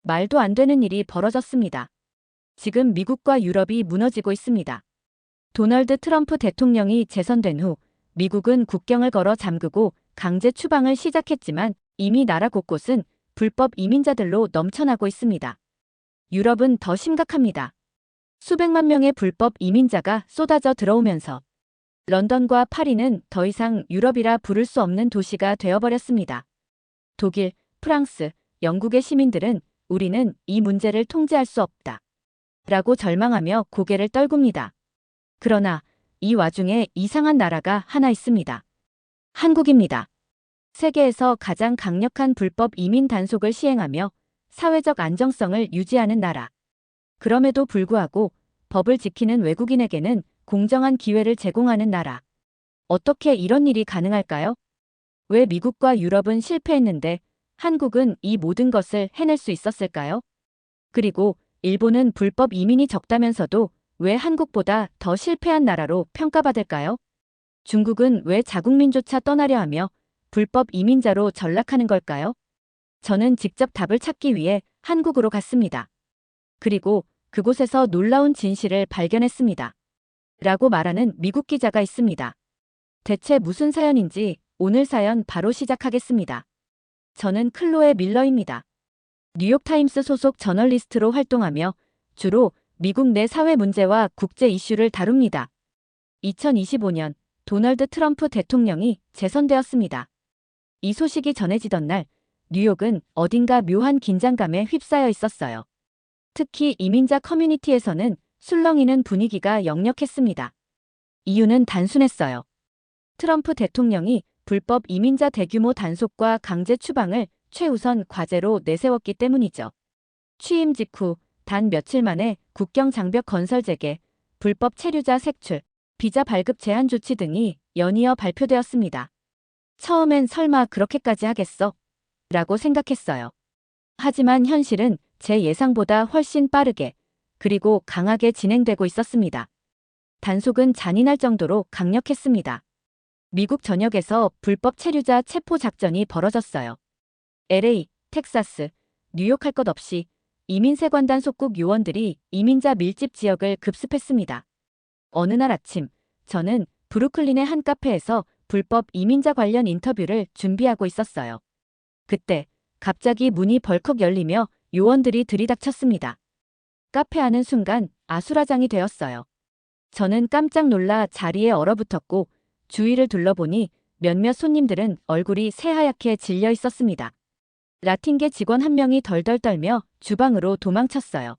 말도 안 되는 일이 벌어졌습니다. 지금 미국과 유럽이 무너지고 있습니다. 도널드 트럼프 대통령이 재선된 후 미국은 국경을 걸어 잠그고 강제 추방을 시작했지만 이미 나라 곳곳은 불법 이민자들로 넘쳐나고 있습니다. 유럽은 더 심각합니다. 수백만 명의 불법 이민자가 쏟아져 들어오면서 런던과 파리는 더 이상 유럽이라 부를 수 없는 도시가 되어버렸습니다. 독일, 프랑스, 영국의 시민들은 우리는 이 문제를 통제할 수 없다 라고 절망하며 고개를 떨굽니다. 그러나 이 와중에 이상한 나라가 하나 있습니다. 한국입니다. 세계에서 가장 강력한 불법 이민 단속을 시행하며 사회적 안정성을 유지하는 나라. 그럼에도 불구하고 법을 지키는 외국인에게는 공정한 기회를 제공하는 나라. 어떻게 이런 일이 가능할까요? 왜 미국과 유럽은 실패했는데 한국은 이 모든 것을 해낼 수 있었을까요? 그리고 일본은 불법 이민이 적다면서도 왜 한국보다 더 실패한 나라로 평가받을까요? 중국은 왜 자국민조차 떠나려 하며 불법 이민자로 전락하는 걸까요? 저는 직접 답을 찾기 위해 한국으로 갔습니다. 그리고 그곳에서 놀라운 진실을 발견했습니다. 라고 말하는 미국 기자가 있습니다. 대체 무슨 사연인지 오늘 사연 바로 시작하겠습니다. 저는 클로에 밀러입니다. 뉴욕타임스 소속 저널리스트로 활동하며 주로 미국 내 사회 문제와 국제 이슈를 다룹니다. 2025년 도널드 트럼프 대통령이 재선되었습니다. 이 소식이 전해지던 날 뉴욕은 어딘가 묘한 긴장감에 휩싸여 있었어요. 특히 이민자 커뮤니티에서는 술렁이는 분위기가 역력했습니다. 이유는 단순했어요. 트럼프 대통령이 불법 이민자 대규모 단속과 강제 추방을 최우선 과제로 내세웠기 때문이죠. 취임 직후 단 며칠 만에 국경 장벽 건설 재개, 불법 체류자 색출, 비자 발급 제한 조치 등이 연이어 발표되었습니다. 처음엔 설마 그렇게까지 하겠어? 라고 생각했어요. 하지만 현실은 제 예상보다 훨씬 빠르게 그리고 강하게 진행되고 있었습니다. 단속은 잔인할 정도로 강력했습니다. 미국 전역에서 불법 체류자 체포 작전이 벌어졌어요. LA, 텍사스, 뉴욕 할 것 없이 이민세관단 속국 요원들이 이민자 밀집 지역을 급습했습니다. 어느 날 아침, 저는 브루클린의 한 카페에서 불법 이민자 관련 인터뷰를 준비하고 있었어요. 그때 갑자기 문이 벌컥 열리며 요원들이 들이닥쳤습니다. 카페 안은 순간 아수라장이 되었어요. 저는 깜짝 놀라 자리에 얼어붙었고 주위를 둘러보니 몇몇 손님들은 얼굴이 새하얗게 질려 있었습니다. 라틴계 직원 한 명이 덜덜 떨며 주방으로 도망쳤어요.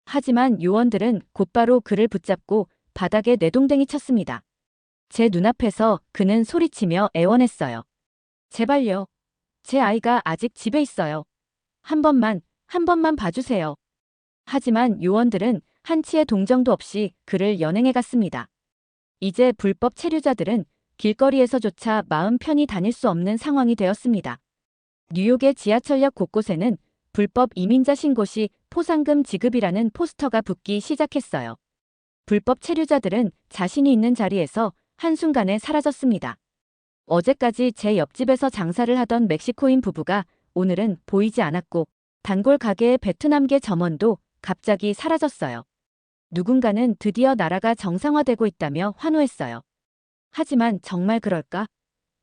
하지만 요원들은 곧바로 그를 붙잡고 바닥에 내동댕이 쳤습니다. 제 눈앞에서 그는 소리치며 애원했어요. 제발요. 제 아이가 아직 집에 있어요. 한 번만 봐주세요. 하지만 요원들은 한치의 동정도 없이 그를 연행해 갔습니다. 이제 불법 체류자들은 길거리에서조차 마음 편히 다닐 수 없는 상황이 되었습니다. 뉴욕의 지하철역 곳곳에는 불법 이민자 신고 시 포상금 지급이라는 포스터가 붙기 시작했어요. 불법 체류자들은 자신이 있는 자리에서 한순간에 사라졌습니다. 어제까지 제 옆집에서 장사를 하던 멕시코인 부부가 오늘은 보이지 않았고 단골 가게의 베트남계 점원도 갑자기 사라졌어요. 누군가는 드디어 나라가 정상화되고 있다며 환호했어요. 하지만 정말 그럴까?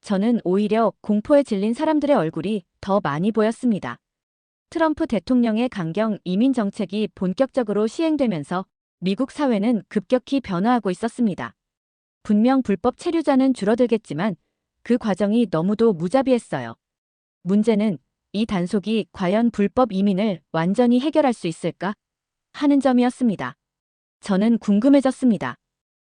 저는 오히려 공포에 질린 사람들의 얼굴이 더 많이 보였습니다. 트럼프 대통령의 강경 이민 정책이 본격적으로 시행되면서 미국 사회는 급격히 변화하고 있었습니다. 분명 불법 체류자는 줄어들겠지만 그 과정이 너무도 무자비했어요. 문제는 이 단속이 과연 불법 이민을 완전히 해결할 수 있을까? 하는 점이었습니다. 저는 궁금해졌습니다.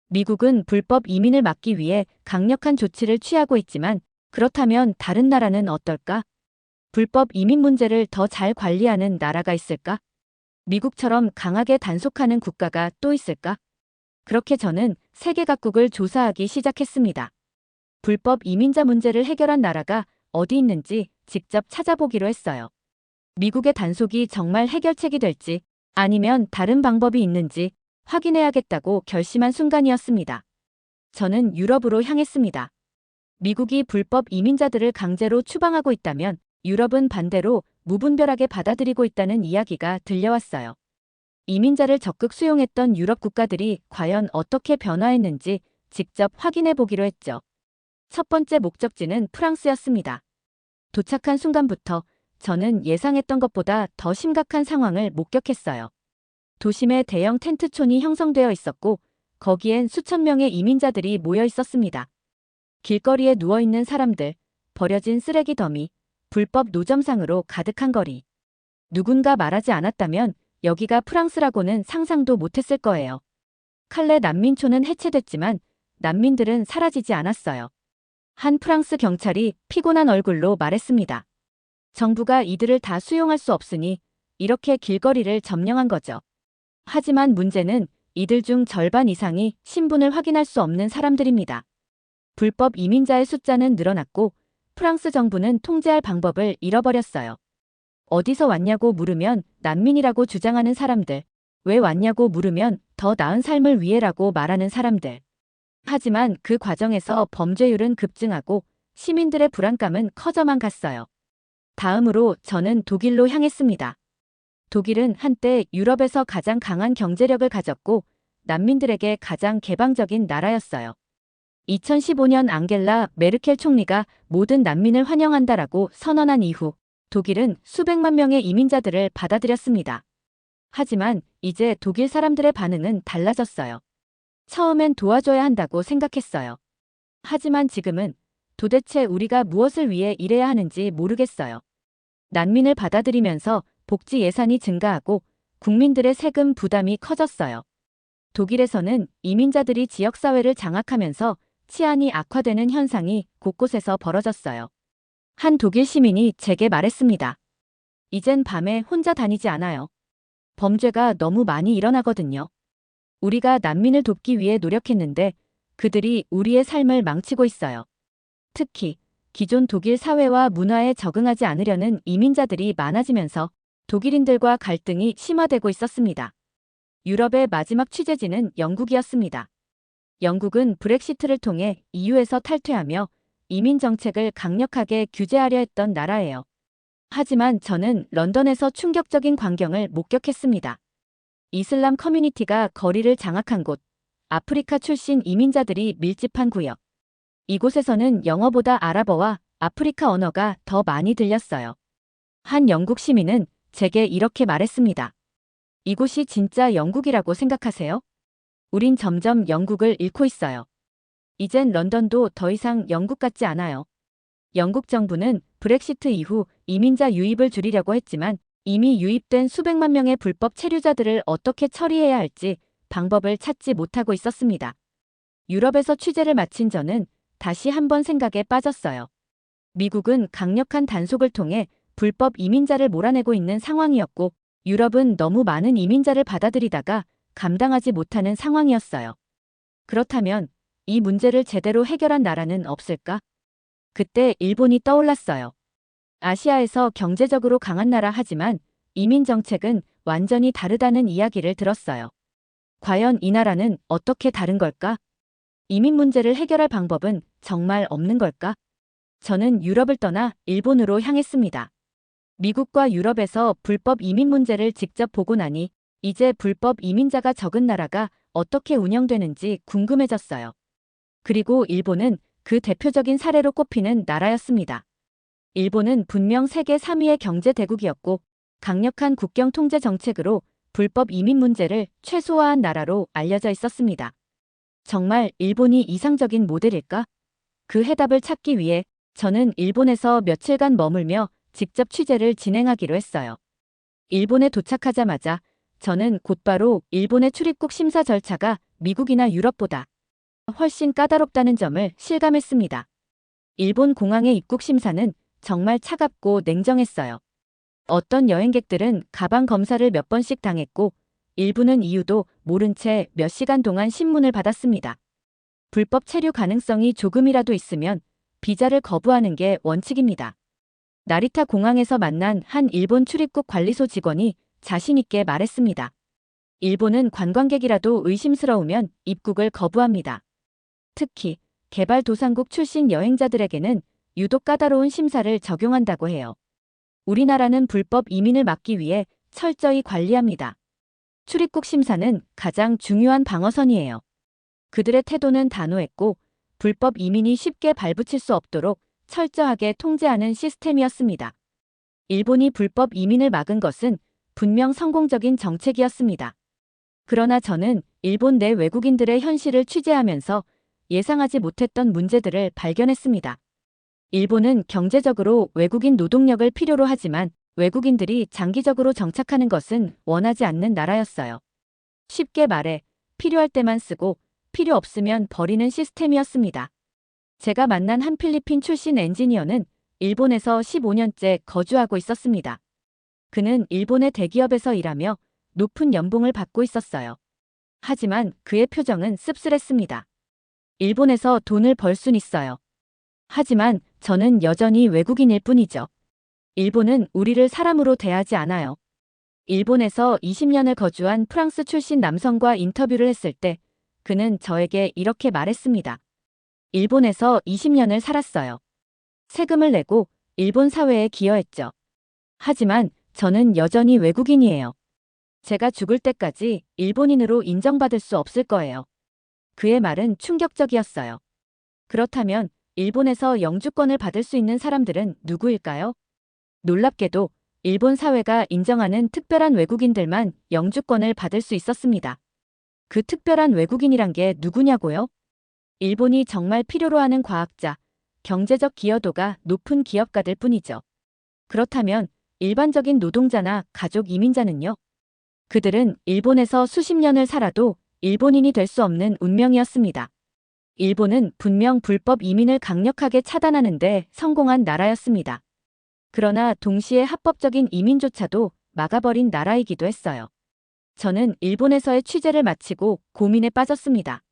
미국은 불법 이민을 막기 위해 강력한 조치를 취하고 있지만 그렇다면 다른 나라는 어떨까? 불법 이민 문제를 더 잘 관리하는 나라가 있을까? 미국처럼 강하게 단속하는 국가가 또 있을까? 그렇게 저는 세계 각국을 조사하기 시작했습니다. 불법 이민자 문제를 해결한 나라가 어디 있는지 직접 찾아보기로 했어요. 미국의 단속이 정말 해결책이 될지 아니면 다른 방법이 있는지 확인해야겠다고 결심한 순간이었습니다. 저는 유럽으로 향했습니다. 미국이 불법 이민자들을 강제로 추방하고 있다면 유럽은 반대로 무분별하게 받아들이고 있다는 이야기가 들려왔어요. 이민자를 적극 수용했던 유럽 국가들이 과연 어떻게 변화했는지 직접 확인해 보기로 했죠. 첫 번째 목적지는 프랑스였습니다. 도착한 순간부터 저는 예상했던 것보다 더 심각한 상황을 목격했어요. 도심에 대형 텐트촌이 형성되어 있었고 거기엔 수천 명의 이민자들이 모여 있었습니다. 길거리에 누워있는 사람들, 버려진 쓰레기 더미, 불법 노점상으로 가득한 거리. 누군가 말하지 않았다면 여기가 프랑스라고는 상상도 못했을 거예요. 칼레 난민촌은 해체됐지만 난민들은 사라지지 않았어요. 한 프랑스 경찰이 피곤한 얼굴로 말했습니다. 정부가 이들을 다 수용할 수 없으니 이렇게 길거리를 점령한 거죠. 하지만 문제는 이들 중 절반 이상이 신분을 확인할 수 없는 사람들입니다. 불법 이민자의 숫자는 늘어났고 프랑스 정부는 통제할 방법을 잃어버렸어요. 어디서 왔냐고 물으면 난민이라고 주장하는 사람들, 왜 왔냐고 물으면 더 나은 삶을 위해라고 말하는 사람들. 하지만 그 과정에서 범죄율은 급증하고 시민들의 불안감은 커져만 갔어요. 다음으로 저는 독일로 향했습니다. 독일은 한때 유럽에서 가장 강한 경제력을 가졌고 난민들에게 가장 개방적인 나라였어요. 2015년 앙겔라 메르켈 총리가 모든 난민을 환영한다라고 선언한 이후 독일은 수백만 명의 이민자들을 받아들였습니다. 하지만 이제 독일 사람들의 반응은 달라졌어요. 처음엔 도와줘야 한다고 생각했어요. 하지만 지금은 도대체 우리가 무엇을 위해 일해야 하는지 모르겠어요. 난민을 받아들이면서 복지 예산이 증가하고 국민들의 세금 부담이 커졌어요. 독일에서는 이민자들이 지역사회를 장악하면서 치안이 악화되는 현상이 곳곳에서 벌어졌어요. 한 독일 시민이 제게 말했습니다. 이젠 밤에 혼자 다니지 않아요. 범죄가 너무 많이 일어나거든요. 우리가 난민을 돕기 위해 노력했는데 그들이 우리의 삶을 망치고 있어요. 특히 기존 독일 사회와 문화에 적응하지 않으려는 이민자들이 많아지면서 독일인들과 갈등이 심화되고 있었습니다. 유럽의 마지막 취재지는 영국이었습니다. 영국은 브렉시트를 통해 EU에서 탈퇴하며 이민 정책을 강력하게 규제하려 했던 나라예요. 하지만 저는 런던에서 충격적인 광경을 목격했습니다. 이슬람 커뮤니티가 거리를 장악한 곳, 아프리카 출신 이민자들이 밀집한 구역. 이곳에서는 영어보다 아랍어와 아프리카 언어가 더 많이 들렸어요. 한 영국 시민은 제게 이렇게 말했습니다. 이곳이 진짜 영국이라고 생각하세요? 우린 점점 영국을 잃고 있어요. 이젠 런던도 더 이상 영국 같지 않아요. 영국 정부는 브렉시트 이후 이민자 유입을 줄이려고 했지만 이미 유입된 수백만 명의 불법 체류자들을 어떻게 처리해야 할지 방법을 찾지 못하고 있었습니다. 유럽에서 취재를 마친 저는 다시 한번 생각에 빠졌어요. 미국은 강력한 단속을 통해 불법 이민자를 몰아내고 있는 상황이었고 유럽은 너무 많은 이민자를 받아들이다가 감당하지 못하는 상황이었어요. 그렇다면 이 문제를 제대로 해결한 나라는 없을까? 그때 일본이 떠올랐어요. 아시아에서 경제적으로 강한 나라 하지만 이민 정책은 완전히 다르다는 이야기를 들었어요. 과연 이 나라는 어떻게 다른 걸까? 이민 문제를 해결할 방법은 정말 없는 걸까? 저는 유럽을 떠나 일본으로 향했습니다. 미국과 유럽에서 불법 이민 문제를 직접 보고 나니 이제 불법 이민자가 적은 나라가 어떻게 운영되는지 궁금해졌어요. 그리고 일본은 그 대표적인 사례로 꼽히는 나라였습니다. 일본은 분명 세계 3위의 경제 대국이었고 강력한 국경 통제 정책으로 불법 이민 문제를 최소화한 나라로 알려져 있었습니다. 정말 일본이 이상적인 모델일까? 그 해답을 찾기 위해 저는 일본에서 며칠간 머물며 직접 취재를 진행하기로 했어요. 일본에 도착하자마자 저는 곧바로 일본의 출입국 심사 절차가 미국이나 유럽보다 훨씬 까다롭다는 점을 실감했습니다. 일본 공항의 입국 심사는 정말 차갑고 냉정했어요. 어떤 여행객들은 가방 검사를 몇 번씩 당했고 일부는 이유도 모른 채 몇 시간 동안 신문을 받았습니다. 불법 체류 가능성이 조금이라도 있으면 비자를 거부하는 게 원칙입니다. 나리타 공항에서 만난 한 일본 출입국 관리소 직원이 자신 있게 말했습니다. 일본은 관광객이라도 의심스러우면 입국을 거부합니다. 특히 개발도상국 출신 여행자들에게는 유독 까다로운 심사를 적용한다고 해요. 우리나라는 불법 이민을 막기 위해 철저히 관리합니다. 출입국 심사는 가장 중요한 방어선이에요. 그들의 태도는 단호했고 불법 이민이 쉽게 발붙일 수 없도록 철저하게 통제하는 시스템이었습니다. 일본이 불법 이민을 막은 것은 분명 성공적인 정책이었습니다. 그러나 저는 일본 내 외국인들의 현실을 취재하면서 예상하지 못했던 문제들을 발견했습니다. 일본은 경제적으로 외국인 노동력을 필요로 하지만 외국인들이 장기적으로 정착하는 것은 원하지 않는 나라였어요. 쉽게 말해 필요할 때만 쓰고 필요 없으면 버리는 시스템이었습니다. 제가 만난 한 필리핀 출신 엔지니어는 일본에서 15년째 거주하고 있었습니다. 그는 일본의 대기업에서 일하며 높은 연봉을 받고 있었어요. 하지만 그의 표정은 씁쓸했습니다. 일본에서 돈을 벌 순 있어요. 하지만 저는 여전히 외국인일 뿐이죠. 일본은 우리를 사람으로 대하지 않아요. 일본에서 20년을 거주한 프랑스 출신 남성과 인터뷰를 했을 때 그는 저에게 이렇게 말했습니다. 일본에서 20년을 살았어요. 세금을 내고 일본 사회에 기여했죠. 하지만 저는 여전히 외국인이에요. 제가 죽을 때까지 일본인으로 인정받을 수 없을 거예요. 그의 말은 충격적이었어요. 그렇다면 일본에서 영주권을 받을 수 있는 사람들은 누구일까요? 놀랍게도 일본 사회가 인정하는 특별한 외국인들만 영주권을 받을 수 있었습니다. 그 특별한 외국인이란 게 누구냐고요? 일본이 정말 필요로 하는 과학자, 경제적 기여도가 높은 기업가들 뿐이죠. 그렇다면 일반적인 노동자나 가족 이민자는요? 그들은 일본에서 수십 년을 살아도 일본인이 될 수 없는 운명이었습니다. 일본은 분명 불법 이민을 강력하게 차단하는 데 성공한 나라였습니다. 그러나 동시에 합법적인 이민조차도 막아버린 나라이기도 했어요. 저는 일본에서의 취재를 마치고 고민에 빠졌습니다.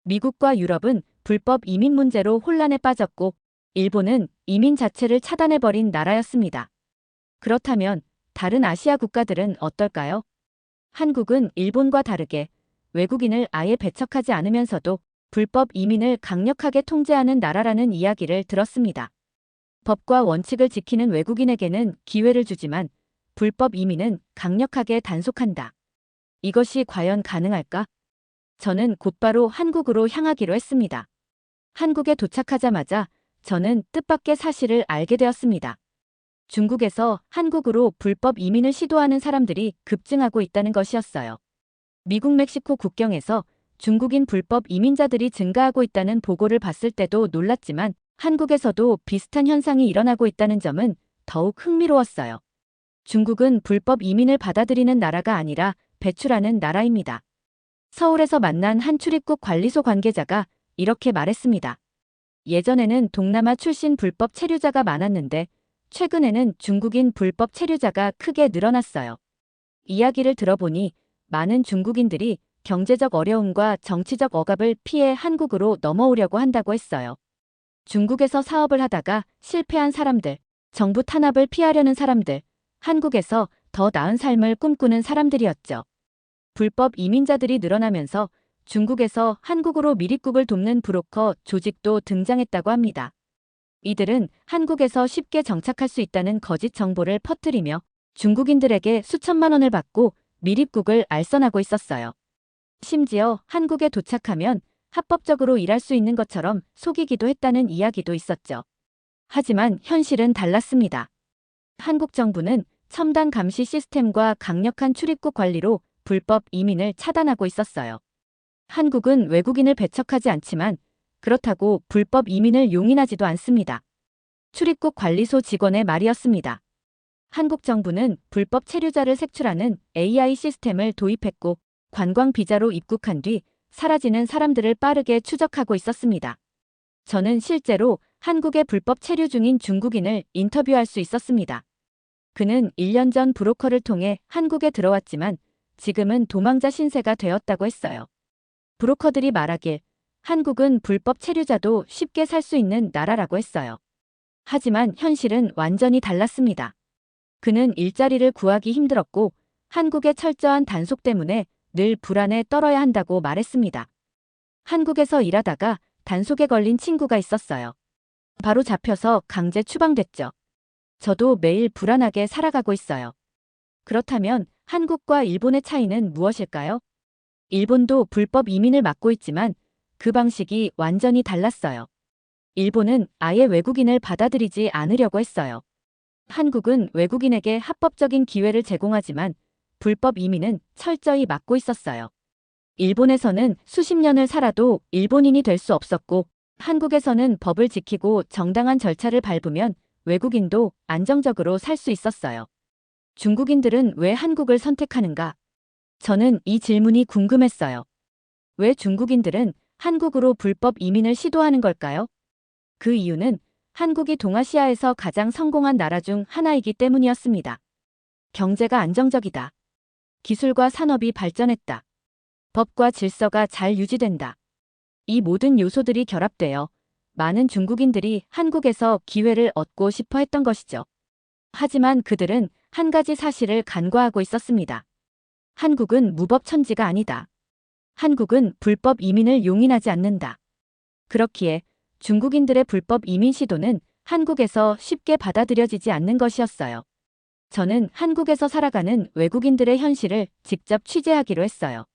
미국과 유럽은 불법 이민 문제로 혼란에 빠졌고 일본은 이민 자체를 차단해버린 나라였습니다. 그렇다면 다른 아시아 국가들은 어떨까요? 한국은 일본과 다르게 외국인을 아예 배척하지 않으면서도 불법 이민을 강력하게 통제하는 나라라는 이야기를 들었습니다. 법과 원칙을 지키는 외국인에게는 기회를 주지만 불법 이민은 강력하게 단속한다. 이것이 과연 가능할까? 저는 곧바로 한국으로 향하기로 했습니다. 한국에 도착하자마자 저는 뜻밖의 사실을 알게 되었습니다. 중국에서 한국으로 불법 이민을 시도하는 사람들이 급증하고 있다는 것이었어요. 미국 멕시코 국경에서 중국인 불법 이민자들이 증가하고 있다는 보고를 봤을 때도 놀랐지만 한국에서도 비슷한 현상이 일어나고 있다는 점은 더욱 흥미로웠어요. 중국은 불법 이민을 받아들이는 나라가 아니라 배출하는 나라입니다. 서울에서 만난 한 출입국 관리소 관계자가 이렇게 말했습니다. 예전에는 동남아 출신 불법 체류자가 많았는데 최근에는 중국인 불법 체류자가 크게 늘어났어요. 이야기를 들어보니 많은 중국인들이 경제적 어려움과 정치적 억압을 피해 한국으로 넘어오려고 한다고 했어요. 중국에서 사업을 하다가 실패한 사람들, 정부 탄압을 피하려는 사람들, 한국에서 더 나은 삶을 꿈꾸는 사람들이었죠. 불법 이민자들이 늘어나면서 중국에서 한국으로 미립국을 돕는 브로커 조직도 등장했다고 합니다. 이들은 한국에서 쉽게 정착할 수 있다는 거짓 정보를 퍼뜨리며 중국인들에게 수천만 원을 받고 미립국을 알선하고 있었어요. 심지어 한국에 도착하면 합법적으로 일할 수 있는 것처럼 속이기도 했다는 이야기도 있었죠. 하지만 현실은 달랐습니다. 한국 정부는 첨단 감시 시스템과 강력한 출입국 관리로 불법 이민을 차단하고 있었어요. 한국은 외국인을 배척하지 않지만 그렇다고 불법 이민을 용인하지도 않습니다. 출입국 관리소 직원의 말이었습니다. 한국 정부는 불법 체류자를 색출하는 AI 시스템을 도입했고 관광 비자로 입국한 뒤 사라지는 사람들을 빠르게 추적하고 있었습니다. 저는 실제로 한국에 불법 체류 중인 중국인을 인터뷰할 수 있었습니다. 그는 1년 전 브로커를 통해 한국에 들어왔지만 지금은 도망자 신세가 되었다고 했어요. 브로커들이 말하길 한국은 불법 체류자도 쉽게 살 수 있는 나라라고 했어요. 하지만 현실은 완전히 달랐습니다. 그는 일자리를 구하기 힘들었고 한국의 철저한 단속 때문에 늘 불안에 떨어야 한다고 말했습니다. 한국에서 일하다가 단속에 걸린 친구가 있었어요. 바로 잡혀서 강제 추방됐죠. 저도 매일 불안하게 살아가고 있어요. 그렇다면 한국과 일본의 차이는 무엇일까요? 일본도 불법 이민을 막고 있지만 그 방식이 완전히 달랐어요. 일본은 아예 외국인을 받아들이지 않으려고 했어요. 한국은 외국인에게 합법적인 기회를 제공하지만 불법 이민은 철저히 막고 있었어요. 일본에서는 수십 년을 살아도 일본인이 될 수 없었고, 한국에서는 법을 지키고 정당한 절차를 밟으면 외국인도 안정적으로 살 수 있었어요. 중국인들은 왜 한국을 선택하는가? 저는 이 질문이 궁금했어요. 왜 중국인들은 한국으로 불법 이민을 시도하는 걸까요? 그 이유는 한국이 동아시아에서 가장 성공한 나라 중 하나이기 때문이었습니다. 경제가 안정적이다. 기술과 산업이 발전했다. 법과 질서가 잘 유지된다. 이 모든 요소들이 결합되어 많은 중국인들이 한국에서 기회를 얻고 싶어 했던 것이죠. 하지만 그들은 한 가지 사실을 간과하고 있었습니다. 한국은 무법천지가 아니다. 한국은 불법 이민을 용인하지 않는다. 그렇기에 중국인들의 불법 이민 시도는 한국에서 쉽게 받아들여지지 않는 것이었어요. 저는 한국에서 살아가는 외국인들의 현실을 직접 취재하기로 했어요.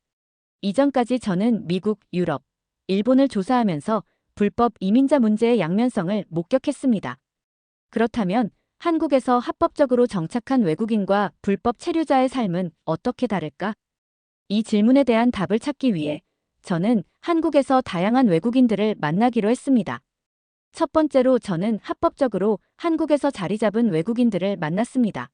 이전까지 저는 미국, 유럽, 일본을 조사하면서 불법 이민자 문제의 양면성을 목격했습니다. 그렇다면 한국에서 합법적으로 정착한 외국인과 불법 체류자의 삶은 어떻게 다를까? 이 질문에 대한 답을 찾기 위해 저는 한국에서 다양한 외국인들을 만나기로 했습니다. 첫 번째로 저는 합법적으로 한국에서 자리 잡은 외국인들을 만났습니다.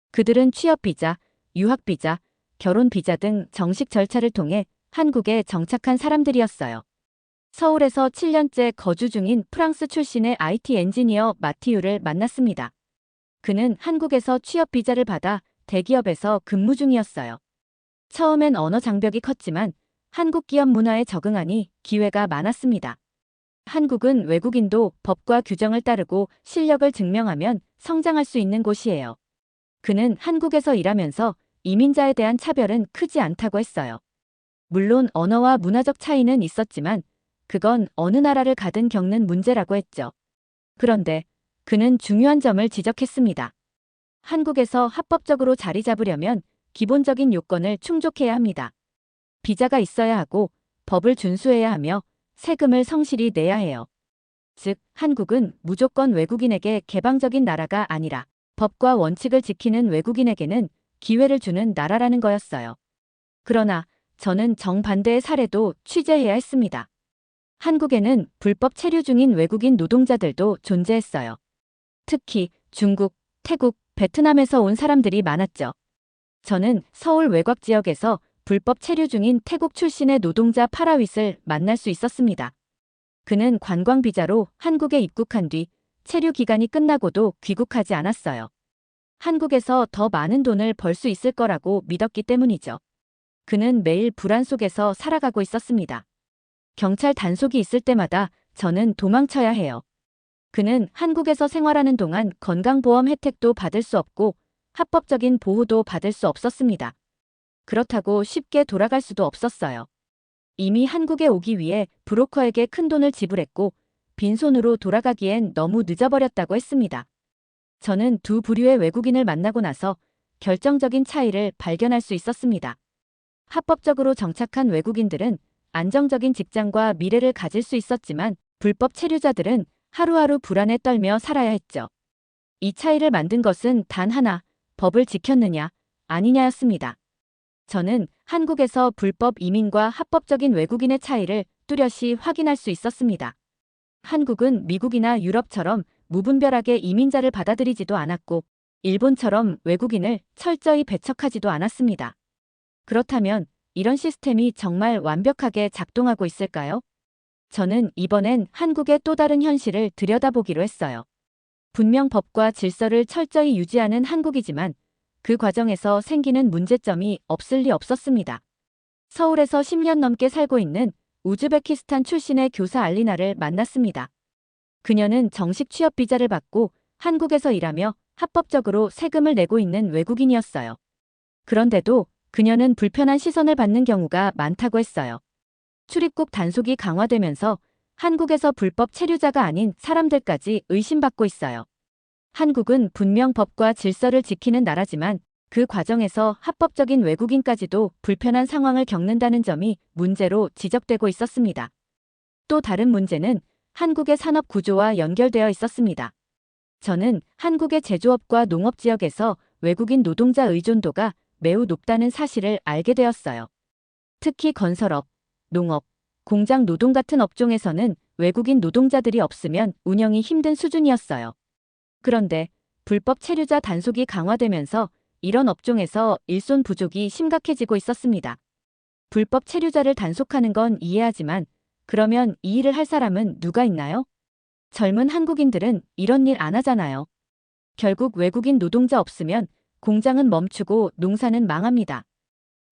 그들은 취업비자, 유학비자, 결혼비자 등 정식 절차를 통해 한국에 정착한 사람들이었어요. 서울에서 7년째 거주 중인 프랑스 출신의 IT 엔지니어 마티유를 만났습니다. 그는 한국에서 취업비자를 받아 대기업에서 근무 중이었어요. 처음엔 언어 장벽이 컸지만 한국 기업 문화에 적응하니 기회가 많았습니다. 한국은 외국인도 법과 규정을 따르고 실력을 증명하면 성장할 수 있는 곳이에요. 그는 한국에서 일하면서 이민자에 대한 차별은 크지 않다고 했어요. 물론 언어와 문화적 차이는 있었지만 그건 어느 나라를 가든 겪는 문제라고 했죠. 그런데 그는 중요한 점을 지적했습니다. 한국에서 합법적으로 자리 잡으려면 기본적인 요건을 충족해야 합니다. 비자가 있어야 하고 법을 준수해야 하며 세금을 성실히 내야 해요. 즉, 한국은 무조건 외국인에게 개방적인 나라가 아니라 법과 원칙을 지키는 외국인에게는 기회를 주는 나라라는 거였어요. 그러나 저는 정반대의 사례도 취재해야 했습니다. 한국에는 불법 체류 중인 외국인 노동자들도 존재했어요. 특히 중국, 태국, 베트남에서 온 사람들이 많았죠. 저는 서울 외곽 지역에서 불법 체류 중인 태국 출신의 노동자 파라윗을 만날 수 있었습니다. 그는 관광 비자로 한국에 입국한 뒤 체류 기간이 끝나고도 귀국하지 않았어요. 한국에서 더 많은 돈을 벌 수 있을 거라고 믿었기 때문이죠. 그는 매일 불안 속에서 살아가고 있었습니다. 경찰 단속이 있을 때마다 저는 도망쳐야 해요. 그는 한국에서 생활하는 동안 건강보험 혜택도 받을 수 없고 합법적인 보호도 받을 수 없었습니다. 그렇다고 쉽게 돌아갈 수도 없었어요. 이미 한국에 오기 위해 브로커에게 큰 돈을 지불했고 빈손으로 돌아가기엔 너무 늦어버렸다고 했습니다. 저는 두 부류의 외국인을 만나고 나서 결정적인 차이를 발견할 수 있었습니다. 합법적으로 정착한 외국인들은 안정적인 직장과 미래를 가질 수 있었지만 불법 체류자들은 하루하루 불안에 떨며 살아야 했죠. 이 차이를 만든 것은 단 하나, 법을 지켰느냐, 아니냐였습니다. 저는 한국에서 불법 이민과 합법적인 외국인의 차이를 뚜렷이 확인할 수 있었습니다. 한국은 미국이나 유럽처럼 무분별하게 이민자를 받아들이지도 않았고 일본처럼 외국인을 철저히 배척하지도 않았습니다. 그렇다면 이런 시스템이 정말 완벽하게 작동하고 있을까요? 저는 이번엔 한국의 또 다른 현실을 들여다보기로 했어요. 분명 법과 질서를 철저히 유지하는 한국이지만 그 과정에서 생기는 문제점이 없을 리 없었습니다. 서울에서 10년 넘게 살고 있는 우즈베키스탄 출신의 교사 알리나를 만났습니다. 그녀는 정식 취업 비자를 받고 한국에서 일하며 합법적으로 세금을 내고 있는 외국인이었어요. 그런데도 그녀는 불편한 시선을 받는 경우가 많다고 했어요. 출입국 단속이 강화되면서 한국에서 불법 체류자가 아닌 사람들까지 의심받고 있어요. 한국은 분명 법과 질서를 지키는 나라지만 그 과정에서 합법적인 외국인까지도 불편한 상황을 겪는다는 점이 문제로 지적되고 있었습니다. 또 다른 문제는 한국의 산업 구조와 연결되어 있었습니다. 저는 한국의 제조업과 농업 지역에서 외국인 노동자 의존도가 매우 높다는 사실을 알게 되었어요. 특히 건설업, 농업, 공장 노동 같은 업종에서는 외국인 노동자들이 없으면 운영이 힘든 수준이었어요. 그런데 불법 체류자 단속이 강화되면서 이런 업종에서 일손 부족이 심각해지고 있었습니다. 불법 체류자를 단속하는 건 이해하지만 그러면 이 일을 할 사람은 누가 있나요? 젊은 한국인들은 이런 일 안 하잖아요. 결국 외국인 노동자 없으면 공장은 멈추고 농사는 망합니다.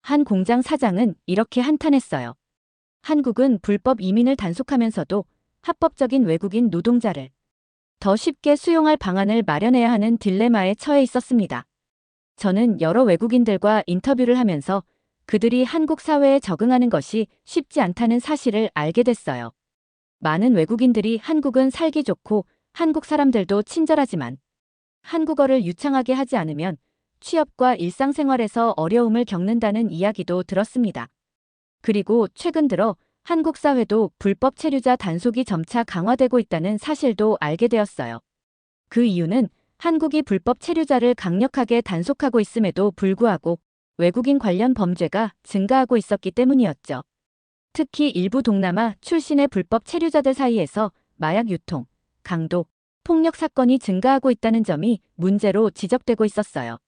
한 공장 사장은 이렇게 한탄했어요. 한국은 불법 이민을 단속하면서도 합법적인 외국인 노동자를 더 쉽게 수용할 방안을 마련해야 하는 딜레마에 처해 있었습니다. 저는 여러 외국인들과 인터뷰를 하면서 그들이 한국 사회에 적응하는 것이 쉽지 않다는 사실을 알게 됐어요. 많은 외국인들이 한국은 살기 좋고 한국 사람들도 친절하지만 한국어를 유창하게 하지 않으면 취업과 일상생활에서 어려움을 겪는다는 이야기도 들었습니다. 그리고 최근 들어 한국 사회도 불법 체류자 단속이 점차 강화되고 있다는 사실도 알게 되었어요. 그 이유는 한국이 불법 체류자를 강력하게 단속하고 있음에도 불구하고 외국인 관련 범죄가 증가하고 있었기 때문이었죠. 특히 일부 동남아 출신의 불법 체류자들 사이에서 마약 유통, 강도, 폭력 사건이 증가하고 있다는 점이 문제로 지적되고 있었어요.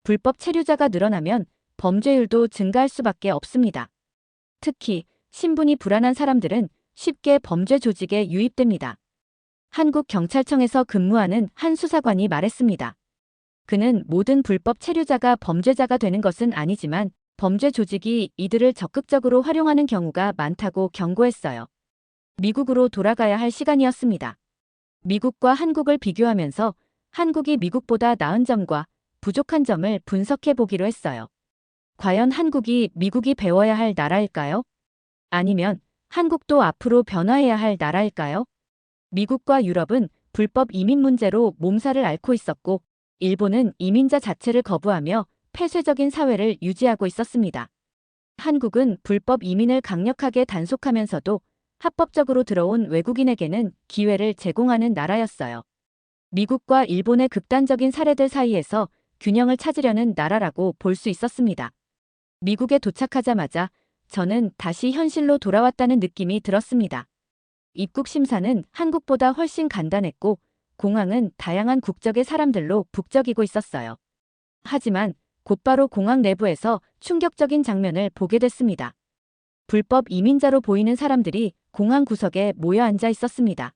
불법 체류자가 늘어나면 범죄율도 증가할 수밖에 없습니다. 특히 신분이 불안한 사람들은 쉽게 범죄 조직에 유입됩니다. 한국 경찰청에서 근무하는 한 수사관이 말했습니다. 그는 모든 불법 체류자가 범죄자가 되는 것은 아니지만 범죄 조직이 이들을 적극적으로 활용하는 경우가 많다고 경고했어요. 미국으로 돌아가야 할 시간이었습니다. 미국과 한국을 비교하면서 한국이 미국보다 나은 점과 부족한 점을 분석해 보기로 했어요. 과연 한국이 미국이 배워야 할 나라일까요? 아니면 한국도 앞으로 변화해야 할 나라일까요? 미국과 유럽은 불법 이민 문제로 몸살을 앓고 있었고, 일본은 이민자 자체를 거부하며 폐쇄적인 사회를 유지하고 있었습니다. 한국은 불법 이민을 강력하게 단속하면서도 합법적으로 들어온 외국인에게는 기회를 제공하는 나라였어요. 미국과 일본의 극단적인 사례들 사이에서 균형을 찾으려는 나라라고 볼 수 있었습니다. 미국에 도착하자마자 저는 다시 현실로 돌아왔다는 느낌이 들었습니다. 입국 심사는 한국보다 훨씬 간단했고 공항은 다양한 국적의 사람들로 북적이고 있었어요. 하지만 곧바로 공항 내부에서 충격적인 장면을 보게 됐습니다. 불법 이민자로 보이는 사람들이 공항 구석에 모여 앉아 있었습니다.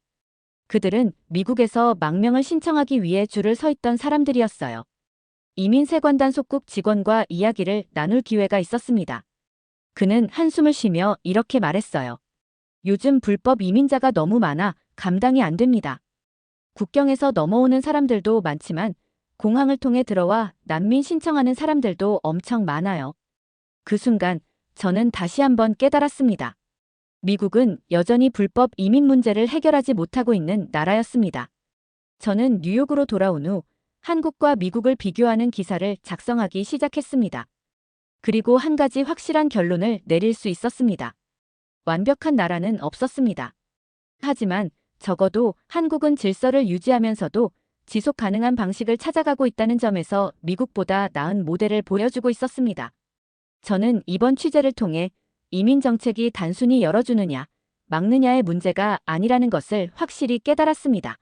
그들은 미국에서 망명을 신청하기 위해 줄을 서 있던 사람들이었어요. 이민세관단 속국 직원과 이야기를 나눌 기회가 있었습니다. 그는 한숨을 쉬며 이렇게 말했어요. 요즘 불법 이민자가 너무 많아 감당이 안 됩니다. 국경에서 넘어오는 사람들도 많지만 공항을 통해 들어와 난민 신청하는 사람들도 엄청 많아요. 그 순간 저는 다시 한번 깨달았습니다. 미국은 여전히 불법 이민 문제를 해결하지 못하고 있는 나라였습니다. 저는 뉴욕으로 돌아온 후 한국과 미국을 비교하는 기사를 작성하기 시작했습니다. 그리고 한 가지 확실한 결론을 내릴 수 있었습니다. 완벽한 나라는 없었습니다. 하지만 적어도 한국은 질서를 유지하면서도 지속 가능한 방식을 찾아가고 있다는 점에서 미국보다 나은 모델을 보여주고 있었습니다. 저는 이번 취재를 통해 이민 정책이 단순히 열어주느냐, 막느냐의 문제가 아니라는 것을 확실히 깨달았습니다.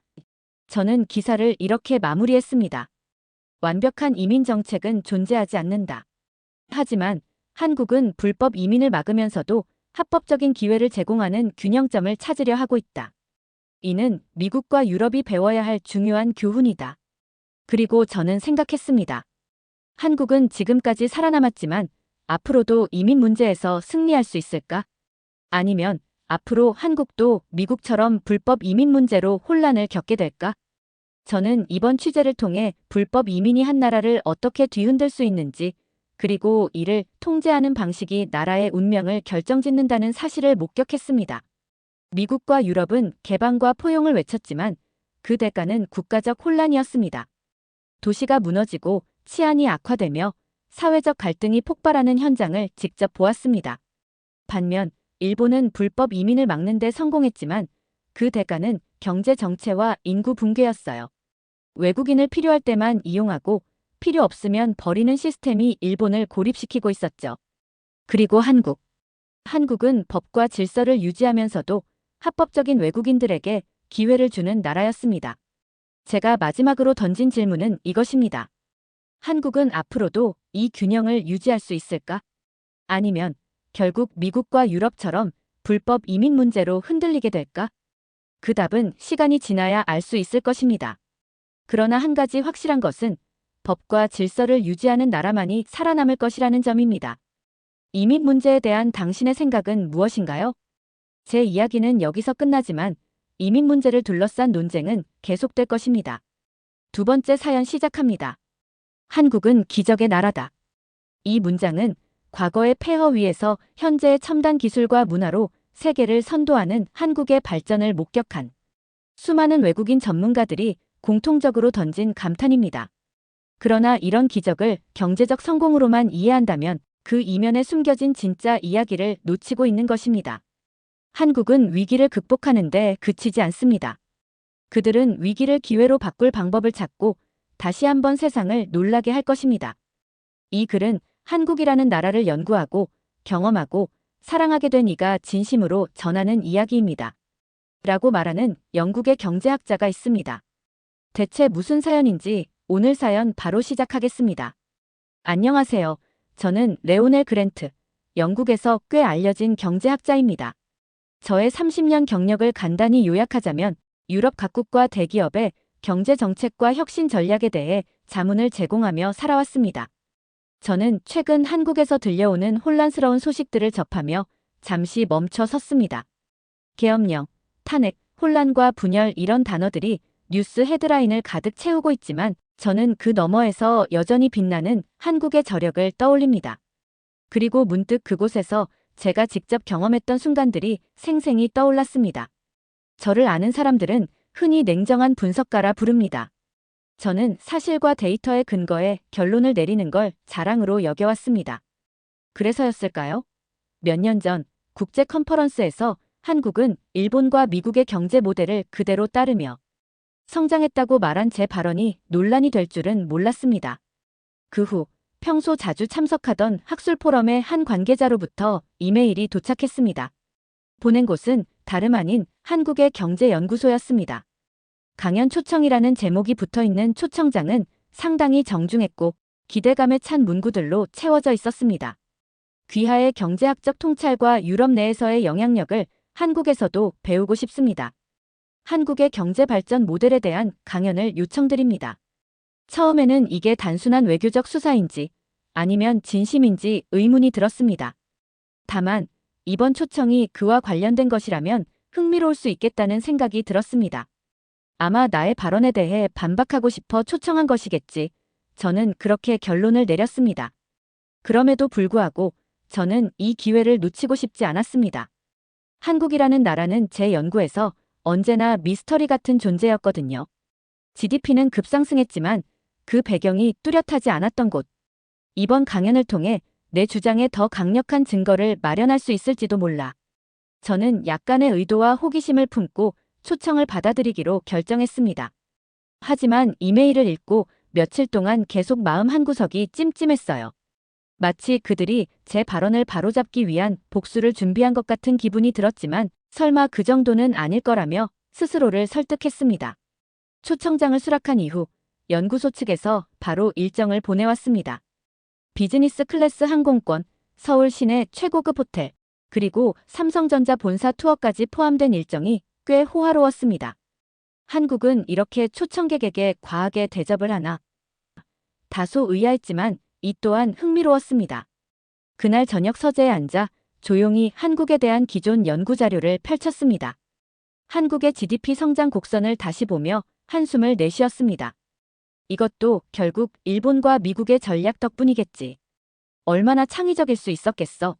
저는 기사를 이렇게 마무리했습니다. 완벽한 이민 정책은 존재하지 않는다. 하지만 한국은 불법 이민을 막으면서도 합법적인 기회를 제공하는 균형점을 찾으려 하고 있다. 이는 미국과 유럽이 배워야 할 중요한 교훈이다. 그리고 저는 생각했습니다. 한국은 지금까지 살아남았지만 앞으로도 이민 문제에서 승리할 수 있을까? 아니면 앞으로 한국도 미국처럼 불법 이민 문제로 혼란을 겪게 될까? 저는 이번 취재를 통해 불법 이민이 한 나라를 어떻게 뒤흔들 수 있는지, 그리고 이를 통제하는 방식이 나라의 운명을 결정짓는다는 사실을 목격했습니다. 미국과 유럽은 개방과 포용을 외쳤지만 그 대가는 국가적 혼란이었습니다. 도시가 무너지고 치안이 악화되며 사회적 갈등이 폭발하는 현장을 직접 보았습니다. 반면 일본은 불법 이민을 막는 데 성공했지만 그 대가는 경제 정체와 인구 붕괴였어요. 외국인을 필요할 때만 이용하고 필요 없으면 버리는 시스템이 일본을 고립시키고 있었죠. 그리고 한국은 법과 질서를 유지하면서도 합법적인 외국인들에게 기회를 주는 나라였습니다. 제가 마지막으로 던진 질문은 이것입니다. 한국은 앞으로도 이 균형을 유지할 수 있을까? 아니면 결국 미국과 유럽처럼 불법 이민 문제로 흔들리게 될까? 그 답은 시간이 지나야 알 수 있을 것입니다. 그러나 한 가지 확실한 것은 법과 질서를 유지하는 나라만이 살아남을 것이라는 점입니다. 이민 문제에 대한 당신의 생각은 무엇인가요? 제 이야기는 여기서 끝나지만 이민 문제를 둘러싼 논쟁은 계속될 것입니다. 두 번째 사연 시작합니다. 한국은 기적의 나라다. 이 문장은 과거의 폐허 위에서 현재의 첨단 기술과 문화로 세계를 선도하는 한국의 발전을 목격한 수많은 외국인 전문가들이 공통적으로 던진 감탄입니다. 그러나 이런 기적을 경제적 성공으로만 이해한다면 그 이면에 숨겨진 진짜 이야기를 놓치고 있는 것입니다. 한국은 위기를 극복하는데 그치지 않습니다. 그들은 위기를 기회로 바꿀 방법을 찾고 다시 한번 세상을 놀라게 할 것입니다. 이 글은 한국이라는 나라를 연구하고 경험하고 사랑하게 된 이가 진심으로 전하는 이야기입니다. 라고 말하는 영국의 경제학자가 있습니다. 대체 무슨 사연인지 오늘 사연 바로 시작하겠습니다. 안녕하세요. 저는 레오넬 그랜트, 영국에서 꽤 알려진 경제학자입니다. 저의 30년 경력을 간단히 요약하자면 유럽 각국과 대기업의 경제 정책과 혁신 전략에 대해 자문을 제공하며 살아왔습니다. 저는 최근 한국에서 들려오는 혼란스러운 소식들을 접하며 잠시 멈춰 섰습니다. 계엄령, 탄핵, 혼란과 분열 이런 단어들이 뉴스 헤드라인을 가득 채우고 있지만 저는 그 너머에서 여전히 빛나는 한국의 저력을 떠올립니다. 그리고 문득 그곳에서 제가 직접 경험했던 순간들이 생생히 떠올랐습니다. 저를 아는 사람들은 흔히 냉정한 분석가라 부릅니다. 저는 사실과 데이터에 근거해 결론을 내리는 걸 자랑으로 여겨왔습니다. 그래서였을까요? 몇 년 전 국제 컨퍼런스에서 한국은 일본과 미국의 경제 모델을 그대로 따르며 성장했다고 말한 제 발언이 논란이 될 줄은 몰랐습니다. 그 후 평소 자주 참석하던 학술 포럼의 한 관계자로부터 이메일이 도착했습니다. 보낸 곳은 다름 아닌 한국의 경제연구소였습니다. 강연 초청이라는 제목이 붙어있는 초청장은 상당히 정중했고 기대감에 찬 문구들로 채워져 있었습니다. 귀하의 경제학적 통찰과 유럽 내에서의 영향력을 한국에서도 배우고 싶습니다. 한국의 경제 발전 모델에 대한 강연을 요청드립니다. 처음에는 이게 단순한 외교적 수사인지 아니면 진심인지 의문이 들었습니다. 다만 이번 초청이 그와 관련된 것이라면 흥미로울 수 있겠다는 생각이 들었습니다. 아마 나의 발언에 대해 반박하고 싶어 초청한 것이겠지. 저는 그렇게 결론을 내렸습니다. 그럼에도 불구하고 저는 이 기회를 놓치고 싶지 않았습니다. 한국이라는 나라는 제 연구에서 언제나 미스터리 같은 존재였거든요. GDP는 급상승했지만 그 배경이 뚜렷하지 않았던 곳. 이번 강연을 통해 내 주장에 더 강력한 증거를 마련할 수 있을지도 몰라. 저는 약간의 의도와 호기심을 품고 초청을 받아들이기로 결정했습니다. 하지만 이메일을 읽고 며칠 동안 계속 마음 한구석이 찜찜했어요. 마치 그들이 제 발언을 바로잡기 위한 복수를 준비한 것 같은 기분이 들었지만 설마 그 정도는 아닐 거라며 스스로를 설득했습니다. 초청장을 수락한 이후 연구소 측에서 바로 일정을 보내왔습니다. 비즈니스 클래스 항공권, 서울 시내 최고급 호텔, 그리고 삼성전자 본사 투어까지 포함된 일정이 꽤 호화로웠습니다. 한국은 이렇게 초청객에게 과하게 대접을 하나? 다소 의아했지만 이 또한 흥미로웠습니다. 그날 저녁 서재에 앉아 조용히 한국에 대한 기존 연구 자료를 펼쳤습니다. 한국의 GDP 성장 곡선을 다시 보며 한숨을 내쉬었습니다. 이것도 결국 일본과 미국의 전략 덕분이겠지. 얼마나 창의적일 수 있었겠어?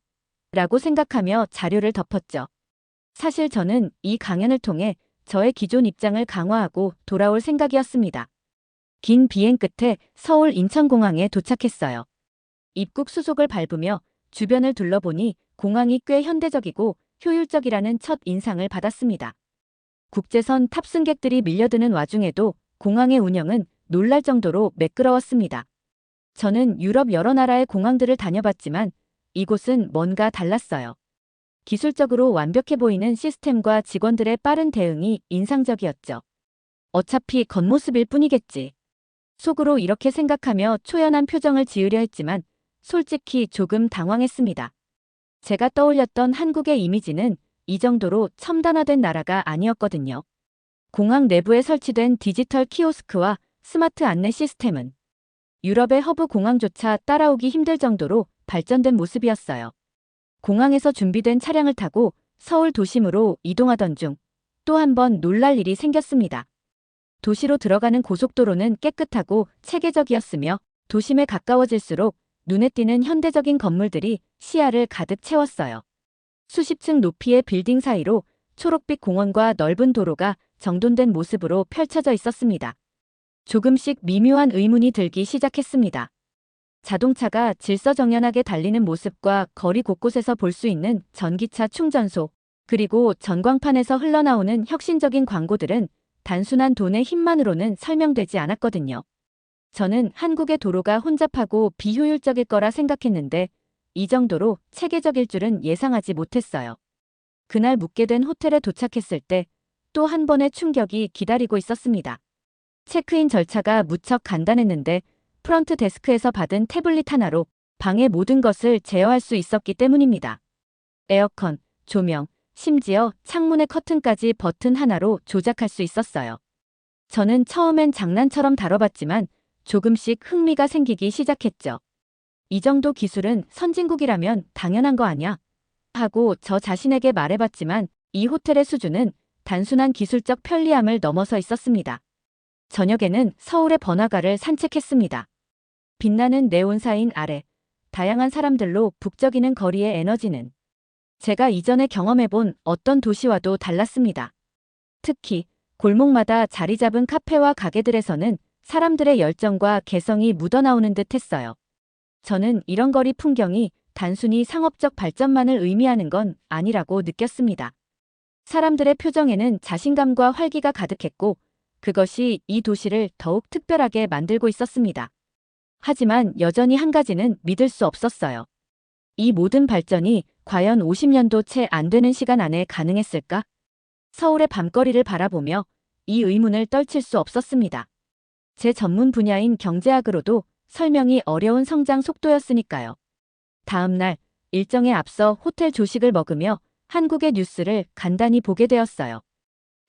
라고 생각하며 자료를 덮었죠. 사실 저는 이 강연을 통해 저의 기존 입장을 강화하고 돌아올 생각이었습니다. 긴 비행 끝에 서울 인천공항에 도착했어요. 입국 수속을 밟으며 주변을 둘러보니 공항이 꽤 현대적이고 효율적이라는 첫 인상을 받았습니다. 국제선 탑승객들이 밀려드는 와중에도 공항의 운영은 놀랄 정도로 매끄러웠습니다. 저는 유럽 여러 나라의 공항들을 다녀봤지만 이곳은 뭔가 달랐어요. 기술적으로 완벽해 보이는 시스템과 직원들의 빠른 대응이 인상적이었죠. 어차피 겉모습일 뿐이겠지. 속으로 이렇게 생각하며 초연한 표정을 지으려 했지만 솔직히 조금 당황했습니다. 제가 떠올렸던 한국의 이미지는 이 정도로 첨단화된 나라가 아니었거든요. 공항 내부에 설치된 디지털 키오스크와 스마트 안내 시스템은 유럽의 허브 공항조차 따라오기 힘들 정도로 발전된 모습이었어요. 공항에서 준비된 차량을 타고 서울 도심으로 이동하던 중 또 한 번 놀랄 일이 생겼습니다. 도시로 들어가는 고속도로는 깨끗하고 체계적이었으며 도심에 가까워질수록 눈에 띄는 현대적인 건물들이 시야를 가득 채웠어요. 수십 층 높이의 빌딩 사이로 초록빛 공원과 넓은 도로가 정돈된 모습으로 펼쳐져 있었습니다. 조금씩 미묘한 의문이 들기 시작했습니다. 자동차가 질서정연하게 달리는 모습과 거리 곳곳에서 볼 수 있는 전기차 충전소, 그리고 전광판에서 흘러나오는 혁신적인 광고들은 단순한 돈의 힘만으로는 설명되지 않았거든요. 저는 한국의 도로가 혼잡하고 비효율적일 거라 생각했는데 이 정도로 체계적일 줄은 예상하지 못했어요. 그날 묵게 된 호텔에 도착했을 때 또 한 번의 충격이 기다리고 있었습니다. 체크인 절차가 무척 간단했는데 프런트 데스크에서 받은 태블릿 하나로 방의 모든 것을 제어할 수 있었기 때문입니다. 에어컨, 조명, 심지어 창문의 커튼까지 버튼 하나로 조작할 수 있었어요. 저는 처음엔 장난처럼 다뤄봤지만 조금씩 흥미가 생기기 시작했죠. 이 정도 기술은 선진국이라면 당연한 거 아냐? 하고 저 자신에게 말해봤지만 이 호텔의 수준은 단순한 기술적 편리함을 넘어서 있었습니다. 저녁에는 서울의 번화가를 산책했습니다. 빛나는 네온사인 아래 다양한 사람들로 북적이는 거리의 에너지는 제가 이전에 경험해본 어떤 도시와도 달랐습니다. 특히 골목마다 자리 잡은 카페와 가게들에서는 사람들의 열정과 개성이 묻어나오는 듯 했어요. 저는 이런 거리 풍경이 단순히 상업적 발전만을 의미하는 건 아니라고 느꼈습니다. 사람들의 표정에는 자신감과 활기가 가득했고 그것이 이 도시를 더욱 특별하게 만들고 있었습니다. 하지만 여전히 한 가지는 믿을 수 없었어요. 이 모든 발전이 과연 50년도 채 안 되는 시간 안에 가능했을까? 서울의 밤거리를 바라보며 이 의문을 떨칠 수 없었습니다. 제 전문 분야인 경제학으로도 설명이 어려운 성장 속도였으니까요. 다음 날 일정에 앞서 호텔 조식을 먹으며 한국의 뉴스를 간단히 보게 되었어요.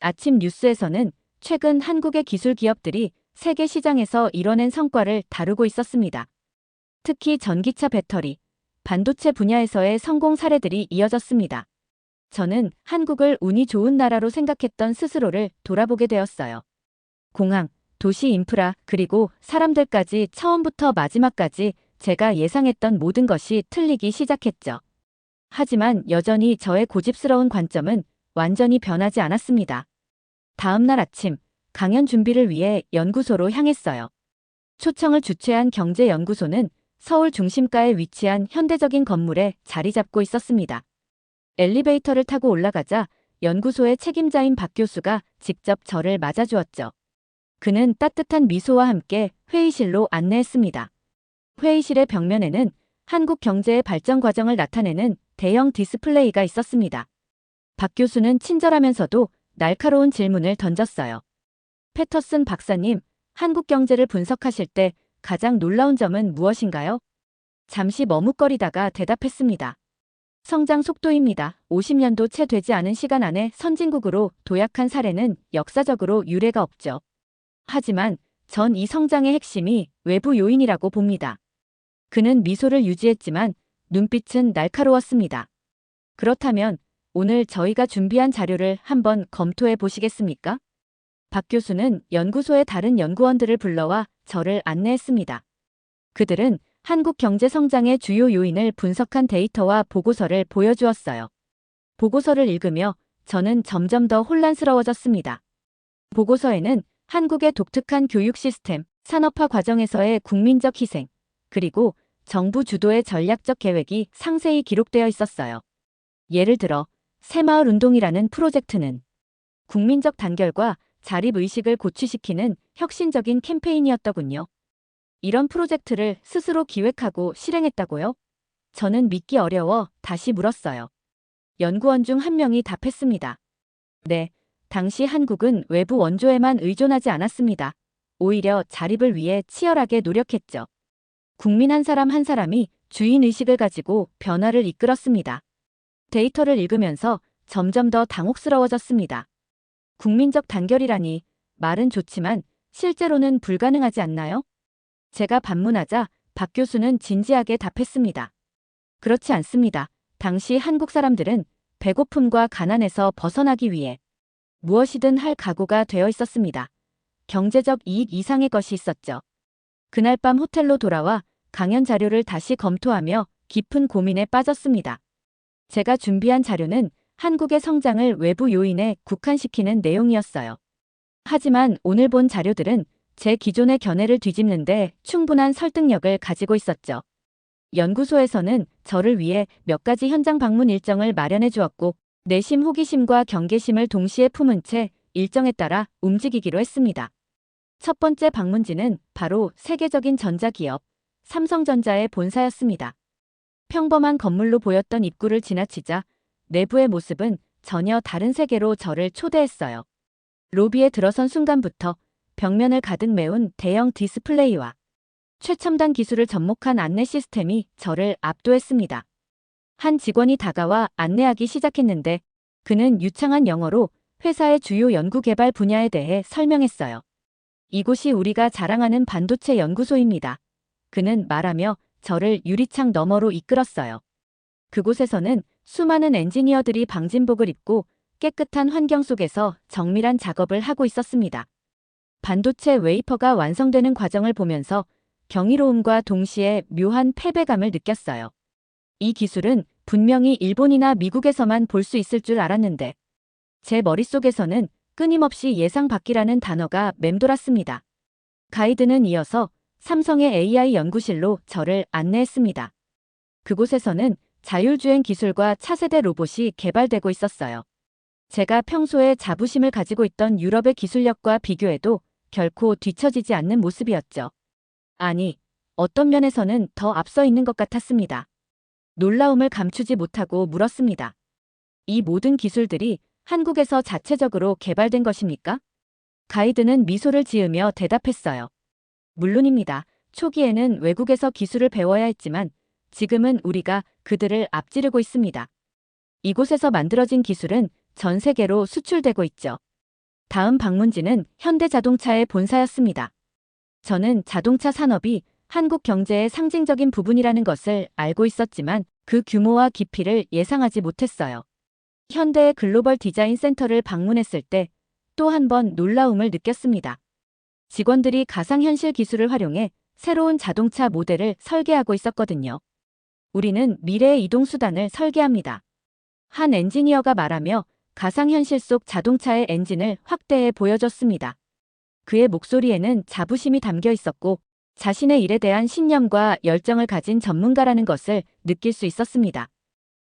아침 뉴스에서는 최근 한국의 기술 기업들이 세계 시장에서 이뤄낸 성과를 다루고 있었습니다. 특히 전기차 배터리, 반도체 분야에서의 성공 사례들이 이어졌습니다. 저는 한국을 운이 좋은 나라로 생각했던 스스로를 돌아보게 되었어요. 공항, 도시 인프라, 그리고 사람들까지 처음부터 마지막까지 제가 예상했던 모든 것이 틀리기 시작했죠. 하지만 여전히 저의 고집스러운 관점은 완전히 변하지 않았습니다. 다음 날 아침, 강연 준비를 위해 연구소로 향했어요. 초청을 주최한 경제연구소는 서울 중심가에 위치한 현대적인 건물에 자리 잡고 있었습니다. 엘리베이터를 타고 올라가자 연구소의 책임자인 박 교수가 직접 저를 맞아주었죠. 그는 따뜻한 미소와 함께 회의실로 안내했습니다. 회의실의 벽면에는 한국 경제의 발전 과정을 나타내는 대형 디스플레이가 있었습니다. 박 교수는 친절하면서도 날카로운 질문을 던졌어요. 패터슨 박사님, 한국 경제를 분석하실 때 가장 놀라운 점은 무엇인가요? 잠시 머뭇거리다가 대답했습니다. 성장 속도입니다. 50년도 채 되지 않은 시간 안에 선진국으로 도약한 사례는 역사적으로 유례가 없죠. 하지만 전 이 성장의 핵심이 외부 요인이라고 봅니다. 그는 미소를 유지했지만 눈빛은 날카로웠습니다. 그렇다면 오늘 저희가 준비한 자료를 한번 검토해 보시겠습니까? 박 교수는 연구소의 다른 연구원들을 불러와 저를 안내했습니다. 그들은 한국 경제 성장의 주요 요인을 분석한 데이터와 보고서를 보여주었어요. 보고서를 읽으며 저는 점점 더 혼란스러워졌습니다. 보고서에는 한국의 독특한 교육 시스템, 산업화 과정에서의 국민적 희생, 그리고 정부 주도의 전략적 계획이 상세히 기록되어 있었어요. 예를 들어 새마을 운동이라는 프로젝트는 국민적 단결과 자립의식을 고취시키는 혁신적인 캠페인이었더군요. 이런 프로젝트를 스스로 기획하고 실행했다고요? 저는 믿기 어려워 다시 물었어요. 연구원 중 한 명이 답했습니다. 네, 당시 한국은 외부 원조에만 의존하지 않았습니다. 오히려 자립을 위해 치열하게 노력했죠. 국민 한 사람 한 사람이 주인의식을 가지고 변화를 이끌었습니다. 데이터를 읽으면서 점점 더 당혹스러워졌습니다. 국민적 단결이라니 말은 좋지만 실제로는 불가능하지 않나요? 제가 반문하자 박 교수는 진지하게 답했습니다. 그렇지 않습니다. 당시 한국 사람들은 배고픔과 가난에서 벗어나기 위해 무엇이든 할 각오가 되어 있었습니다. 경제적 이익 이상의 것이 있었죠. 그날 밤 호텔로 돌아와 강연 자료를 다시 검토하며 깊은 고민에 빠졌습니다. 제가 준비한 자료는 한국의 성장을 외부 요인에 국한시키는 내용이었어요. 하지만 오늘 본 자료들은 제 기존의 견해를 뒤집는데 충분한 설득력을 가지고 있었죠. 연구소에서는 저를 위해 몇 가지 현장 방문 일정을 마련해 주었고 내심 호기심과 경계심을 동시에 품은 채 일정에 따라 움직이기로 했습니다. 첫 번째 방문지는 바로 세계적인 전자기업 삼성전자의 본사였습니다. 평범한 건물로 보였던 입구를 지나치자 내부의 모습은 전혀 다른 세계로 저를 초대했어요. 로비에 들어선 순간부터 벽면을 가득 메운 대형 디스플레이와 최첨단 기술을 접목한 안내 시스템이 저를 압도했습니다. 한 직원이 다가와 안내하기 시작했는데 그는 유창한 영어로 회사의 주요 연구개발 분야에 대해 설명했어요. 이곳이 우리가 자랑하는 반도체 연구소입니다. 그는 말하며 저를 유리창 너머로 이끌었어요. 그곳에서는 수많은 엔지니어들이 방진복을 입고 깨끗한 환경 속에서 정밀한 작업을 하고 있었습니다. 반도체 웨이퍼가 완성되는 과정을 보면서 경이로움과 동시에 묘한 패배감을 느꼈어요. 이 기술은 분명히 일본이나 미국에서만 볼 수 있을 줄 알았는데 제 머릿속에서는 끊임없이 예상 밖이라는 단어가 맴돌았습니다. 가이드는 이어서 삼성의 AI 연구실로 저를 안내했습니다. 그곳에서는 자율주행 기술과 차세대 로봇이 개발되고 있었어요. 제가 평소에 자부심을 가지고 있던 유럽의 기술력과 비교해도 결코 뒤처지지 않는 모습이었죠. 아니, 어떤 면에서는 더 앞서 있는 것 같았습니다. 놀라움을 감추지 못하고 물었습니다. 이 모든 기술들이 한국에서 자체적으로 개발된 것입니까? 가이드는 미소를 지으며 대답했어요. 물론입니다. 초기에는 외국에서 기술을 배워야 했지만 지금은 우리가 그들을 앞지르고 있습니다. 이곳에서 만들어진 기술은 전 세계로 수출되고 있죠. 다음 방문지는 현대자동차의 본사였습니다. 저는 자동차 산업이 한국 경제의 상징적인 부분이라는 것을 알고 있었지만 그 규모와 깊이를 예상하지 못했어요. 현대의 글로벌 디자인 센터를 방문했을 때 또 한 번 놀라움을 느꼈습니다. 직원들이 가상현실 기술을 활용해 새로운 자동차 모델을 설계하고 있었거든요. 우리는 미래의 이동수단을 설계합니다. 한 엔지니어가 말하며 가상현실 속 자동차의 엔진을 확대해 보여줬습니다. 그의 목소리에는 자부심이 담겨 있었고 자신의 일에 대한 신념과 열정을 가진 전문가라는 것을 느낄 수 있었습니다.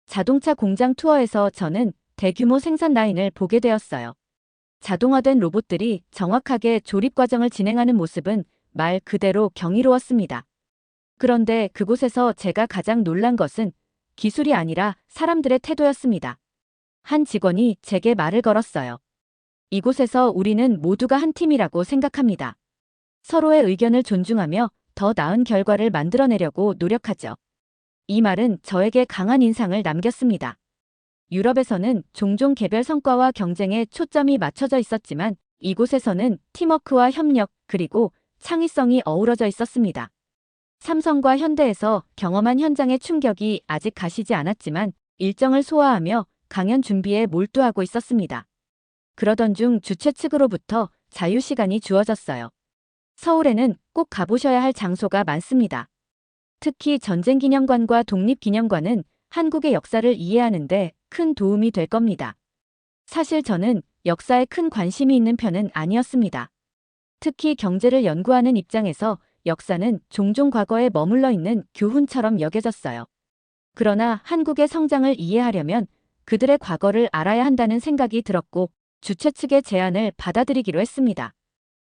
자동차 공장 투어에서 저는 대규모 생산 라인을 보게 되었어요. 자동화된 로봇들이 정확하게 조립 과정을 진행하는 모습은 말 그대로 경이로웠습니다. 그런데 그곳에서 제가 가장 놀란 것은 기술이 아니라 사람들의 태도였습니다. 한 직원이 제게 말을 걸었어요. 이곳에서 우리는 모두가 한 팀이라고 생각합니다. 서로의 의견을 존중하며 더 나은 결과를 만들어내려고 노력하죠. 이 말은 저에게 강한 인상을 남겼습니다. 유럽에서는 종종 개별 성과와 경쟁에 초점이 맞춰져 있었지만 이곳에서는 팀워크와 협력 그리고 창의성이 어우러져 있었습니다. 삼성과 현대에서 경험한 현장의 충격이 아직 가시지 않았지만 일정을 소화하며 강연 준비에 몰두하고 있었습니다. 그러던 중 주최 측으로부터 자유시간이 주어졌어요. 서울에는 꼭 가보셔야 할 장소가 많습니다. 특히 전쟁기념관과 독립기념관은 한국의 역사를 이해하는 데 큰 도움이 될 겁니다. 사실 저는 역사에 큰 관심이 있는 편은 아니었습니다. 특히 경제를 연구하는 입장에서 역사는 종종 과거에 머물러 있는 교훈처럼 여겨졌어요. 그러나 한국의 성장을 이해하려면 그들의 과거를 알아야 한다는 생각이 들었고 주최 측의 제안을 받아들이기로 했습니다.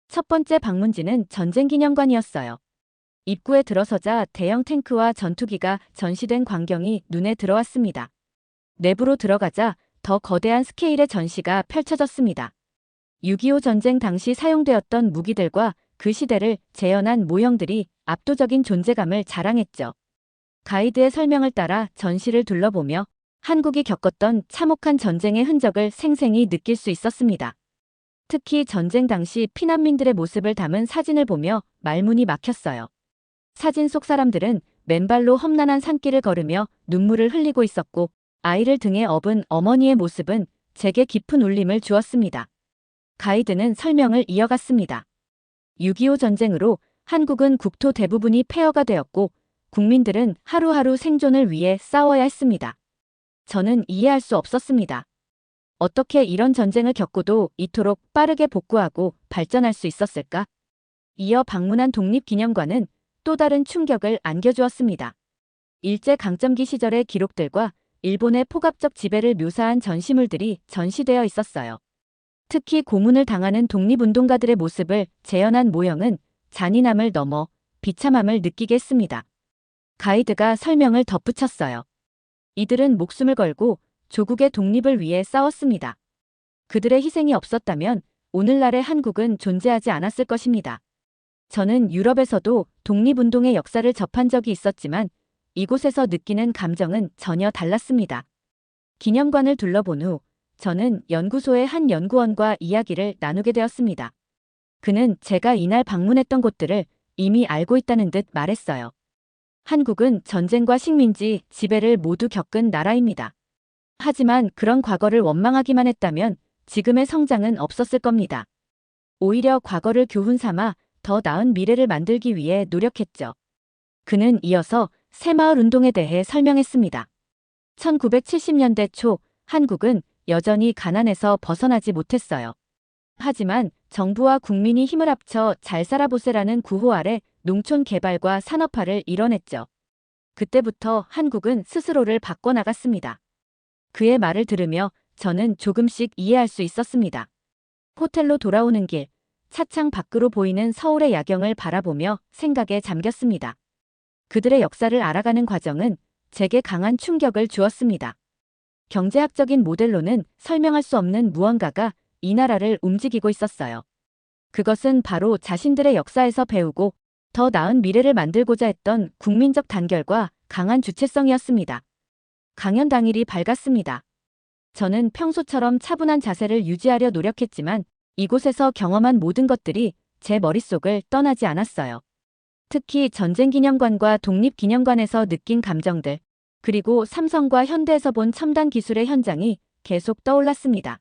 첫 번째 방문지는 전쟁기념관이었어요. 입구에 들어서자 대형 탱크와 전투기가 전시된 광경이 눈에 들어왔습니다. 내부로 들어가자 더 거대한 스케일의 전시가 펼쳐졌습니다. 6.25 전쟁 당시 사용되었던 무기들과 그 시대를 재현한 모형들이 압도적인 존재감을 자랑했죠. 가이드의 설명을 따라 전시를 둘러보며 한국이 겪었던 참혹한 전쟁의 흔적을 생생히 느낄 수 있었습니다. 특히 전쟁 당시 피난민들의 모습을 담은 사진을 보며 말문이 막혔어요. 사진 속 사람들은 맨발로 험난한 산길을 걸으며 눈물을 흘리고 있었고 아이를 등에 업은 어머니의 모습은 제게 깊은 울림을 주었습니다. 가이드는 설명을 이어갔습니다. 6.25 전쟁으로 한국은 국토 대부분이 폐허가 되었고 국민들은 하루하루 생존을 위해 싸워야 했습니다. 저는 이해할 수 없었습니다. 어떻게 이런 전쟁을 겪고도 이토록 빠르게 복구하고 발전할 수 있었을까? 이어 방문한 독립기념관은 또 다른 충격을 안겨주었습니다. 일제강점기 시절의 기록들과 일본의 폭압적 지배를 묘사한 전시물들이 전시되어 있었어요. 특히 고문을 당하는 독립운동가들의 모습을 재현한 모형은 잔인함을 넘어 비참함을 느끼게 했습니다. 가이드가 설명을 덧붙였어요. 이들은 목숨을 걸고 조국의 독립을 위해 싸웠습니다. 그들의 희생이 없었다면 오늘날의 한국은 존재하지 않았을 것입니다. 저는 유럽에서도 독립운동의 역사를 접한 적이 있었지만 이곳에서 느끼는 감정은 전혀 달랐습니다. 기념관을 둘러본 후 저는 연구소의 한 연구원과 이야기를 나누게 되었습니다. 그는 제가 이날 방문했던 곳들을 이미 알고 있다는 듯 말했어요. 한국은 전쟁과 식민지, 지배를 모두 겪은 나라입니다. 하지만 그런 과거를 원망하기만 했다면 지금의 성장은 없었을 겁니다. 오히려 과거를 교훈 삼아 더 나은 미래를 만들기 위해 노력했죠. 그는 이어서 새마을 운동에 대해 설명했습니다. 1970년대 초 한국은 여전히 가난에서 벗어나지 못했어요. 하지만 정부와 국민이 힘을 합쳐 잘 살아보세라는 구호 아래 농촌 개발과 산업화를 이뤄냈죠. 그때부터 한국은 스스로를 바꿔나갔습니다. 그의 말을 들으며 저는 조금씩 이해할 수 있었습니다. 호텔로 돌아오는 길, 차창 밖으로 보이는 서울의 야경을 바라보며 생각에 잠겼습니다. 그들의 역사를 알아가는 과정은 제게 강한 충격을 주었습니다. 경제학적인 모델로는 설명할 수 없는 무언가가 이 나라를 움직이고 있었어요. 그것은 바로 자신들의 역사에서 배우고 더 나은 미래를 만들고자 했던 국민적 단결과 강한 주체성이었습니다. 강연 당일이 밝았습니다. 저는 평소처럼 차분한 자세를 유지하려 노력했지만 이곳에서 경험한 모든 것들이 제 머릿속을 떠나지 않았어요. 특히 전쟁기념관과 독립기념관에서 느낀 감정들, 그리고 삼성과 현대에서 본 첨단 기술의 현장이 계속 떠올랐습니다.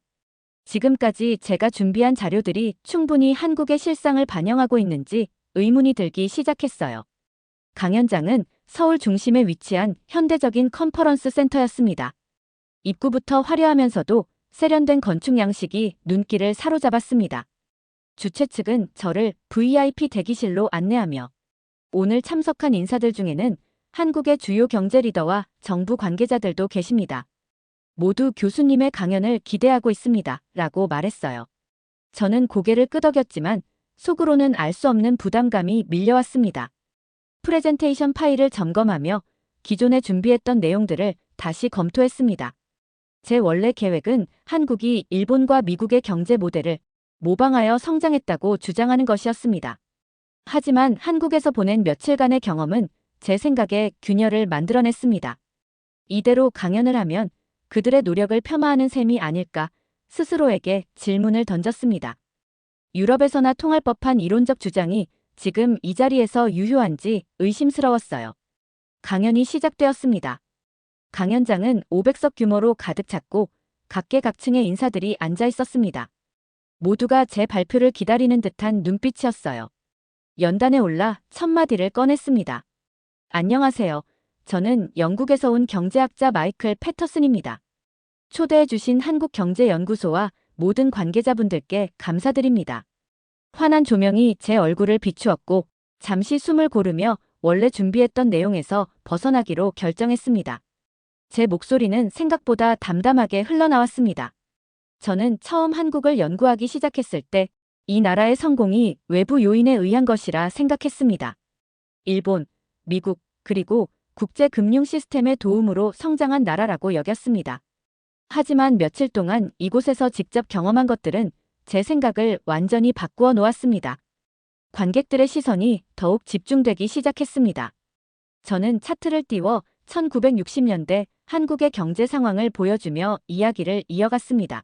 지금까지 제가 준비한 자료들이 충분히 한국의 실상을 반영하고 있는지 의문이 들기 시작했어요. 강연장은 서울 중심에 위치한 현대적인 컨퍼런스 센터였습니다. 입구부터 화려하면서도 세련된 건축 양식이 눈길을 사로잡았습니다. 주최 측은 저를 VIP 대기실로 안내하며 오늘 참석한 인사들 중에는 한국의 주요 경제 리더와 정부 관계자들도 계십니다. 모두 교수님의 강연을 기대하고 있습니다. 라고 말했어요. 저는 고개를 끄덕였지만 속으로는 알 수 없는 부담감이 밀려왔습니다. 프레젠테이션 파일을 점검하며 기존에 준비했던 내용들을 다시 검토했습니다. 제 원래 계획은 한국이 일본과 미국의 경제 모델을 모방하여 성장했다고 주장하는 것이었습니다. 하지만 한국에서 보낸 며칠간의 경험은 제 생각에 균열을 만들어냈습니다. 이대로 강연을 하면 그들의 노력을 폄하하는 셈이 아닐까 스스로에게 질문을 던졌습니다. 유럽에서나 통할 법한 이론적 주장이 지금 이 자리에서 유효한지 의심스러웠어요. 강연이 시작되었습니다. 강연장은 500석 규모로 가득 찼고 각계각층의 인사들이 앉아 있었습니다. 모두가 제 발표를 기다리는 듯한 눈빛이었어요. 연단에 올라 첫 마디를 꺼냈습니다. 안녕하세요. 저는 영국에서 온 경제학자 마이클 패터슨입니다. 초대해 주신 한국경제연구소와 모든 관계자분들께 감사드립니다. 환한 조명이 제 얼굴을 비추었고 잠시 숨을 고르며 원래 준비했던 내용에서 벗어나기로 결정했습니다. 제 목소리는 생각보다 담담하게 흘러나왔습니다. 저는 처음 한국을 연구하기 시작했을 때 이 나라의 성공이 외부 요인에 의한 것이라 생각했습니다. 일본, 미국, 그리고 국제 금융 시스템의 도움으로 성장한 나라라고 여겼습니다. 하지만 며칠 동안 이곳에서 직접 경험한 것들은 제 생각을 완전히 바꾸어 놓았습니다. 관객들의 시선이 더욱 집중되기 시작했습니다. 저는 차트를 띄워 1960년대 한국의 경제 상황을 보여주며 이야기를 이어갔습니다.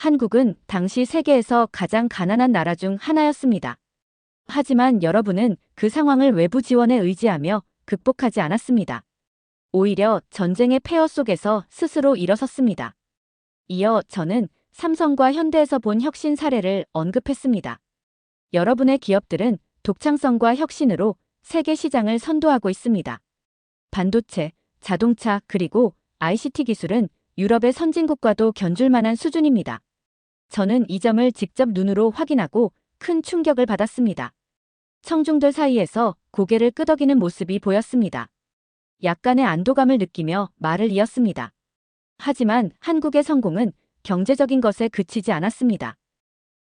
한국은 당시 세계에서 가장 가난한 나라 중 하나였습니다. 하지만 여러분은 그 상황을 외부 지원에 의지하며 극복하지 않았습니다. 오히려 전쟁의 폐허 속에서 스스로 일어섰습니다. 이어 저는 삼성과 현대에서 본 혁신 사례를 언급했습니다. 여러분의 기업들은 독창성과 혁신으로 세계 시장을 선도하고 있습니다. 반도체, 자동차 그리고 ICT 기술은 유럽의 선진국과도 견줄 만한 수준입니다. 저는 이 점을 직접 눈으로 확인하고 큰 충격을 받았습니다. 청중들 사이에서 고개를 끄덕이는 모습이 보였습니다. 약간의 안도감을 느끼며 말을 이었습니다. 하지만 한국의 성공은 경제적인 것에 그치지 않았습니다.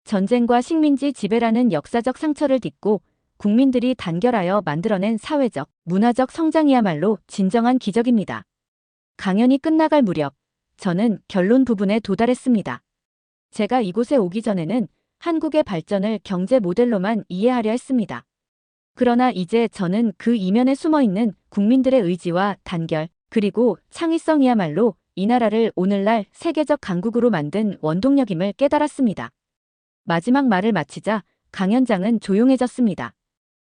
전쟁과 식민지 지배라는 역사적 상처를 딛고 국민들이 단결하여 만들어낸 사회적, 문화적 성장이야말로 진정한 기적입니다. 강연이 끝나갈 무렵, 저는 결론 부분에 도달했습니다. 제가 이곳에 오기 전에는 한국의 발전을 경제 모델로만 이해하려 했습니다. 그러나 이제 저는 그 이면에 숨어있는 국민들의 의지와 단결, 그리고 창의성이야말로 이 나라를 오늘날 세계적 강국으로 만든 원동력임을 깨달았습니다. 마지막 말을 마치자 강연장은 조용해졌습니다.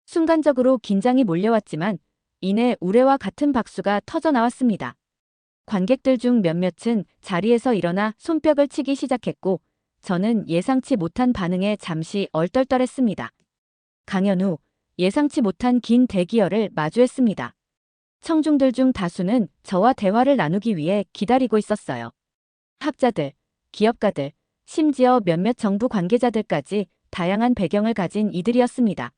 순간적으로 긴장이 몰려왔지만 이내 우레와 같은 박수가 터져나왔습니다. 관객들 중 몇몇은 자리에서 일어나 손뼉을 치기 시작했고 저는 예상치 못한 반응에 잠시 얼떨떨했습니다. 강연 후 예상치 못한 긴 대기열을 마주했습니다. 청중들 중 다수는 저와 대화를 나누기 위해 기다리고 있었어요. 학자들, 기업가들, 심지어 몇몇 정부 관계자들까지 다양한 배경을 가진 이들이었습니다.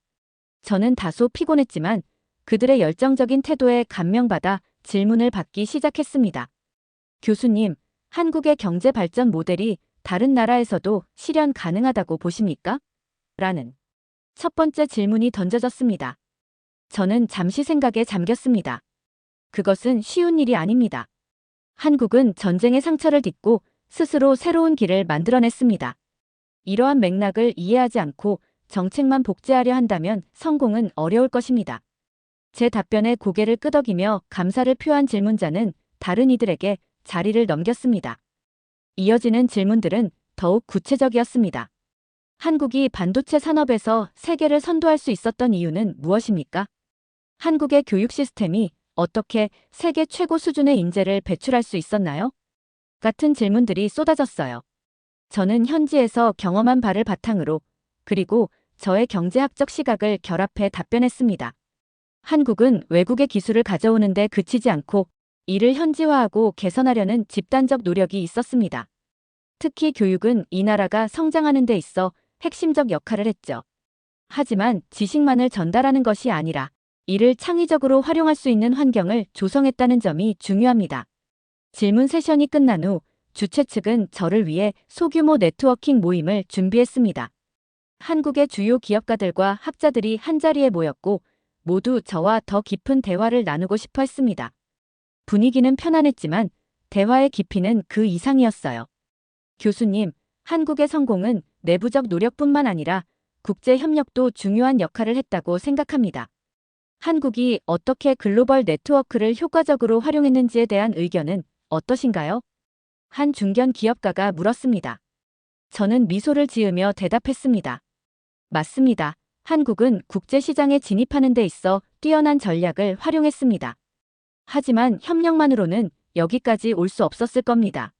저는 다소 피곤했지만 그들의 열정적인 태도에 감명받아 질문을 받기 시작했습니다. 교수님, 한국의 경제 발전 모델이 다른 나라에서도 실현 가능하다고 보십니까? 라는 첫 번째 질문이 던져졌습니다. 저는 잠시 생각에 잠겼습니다. 그것은 쉬운 일이 아닙니다. 한국은 전쟁의 상처를 딛고 스스로 새로운 길을 만들어냈습니다. 이러한 맥락을 이해하지 않고 정책만 복제하려 한다면 성공은 어려울 것입니다. 제 답변에 고개를 끄덕이며 감사를 표한 질문자는 다른 이들에게 자리를 넘겼습니다. 이어지는 질문들은 더욱 구체적이었습니다. 한국이 반도체 산업에서 세계를 선도할 수 있었던 이유는 무엇입니까? 한국의 교육 시스템이 어떻게 세계 최고 수준의 인재를 배출할 수 있었나요? 같은 질문들이 쏟아졌어요. 저는 현지에서 경험한 바를 바탕으로 그리고 저의 경제학적 시각을 결합해 답변했습니다. 한국은 외국의 기술을 가져오는 데 그치지 않고 이를 현지화하고 개선하려는 집단적 노력이 있었습니다. 특히 교육은 이 나라가 성장하는 데 있어 핵심적 역할을 했죠. 하지만 지식만을 전달하는 것이 아니라 이를 창의적으로 활용할 수 있는 환경을 조성했다는 점이 중요합니다. 질문 세션이 끝난 후 주최 측은 저를 위해 소규모 네트워킹 모임을 준비했습니다. 한국의 주요 기업가들과 학자들이 한자리에 모였고 모두 저와 더 깊은 대화를 나누고 싶어 했습니다. 분위기는 편안했지만 대화의 깊이는 그 이상이었어요. 교수님, 한국의 성공은 내부적 노력뿐만 아니라 국제 협력도 중요한 역할을 했다고 생각합니다. 한국이 어떻게 글로벌 네트워크를 효과적으로 활용했는지에 대한 의견은 어떠신가요? 한 중견 기업가가 물었습니다. 저는 미소를 지으며 대답했습니다. 맞습니다. 한국은 국제시장에 진입하는 데 있어 뛰어난 전략을 활용했습니다. 하지만 협력만으로는 여기까지 올 수 없었을 겁니다.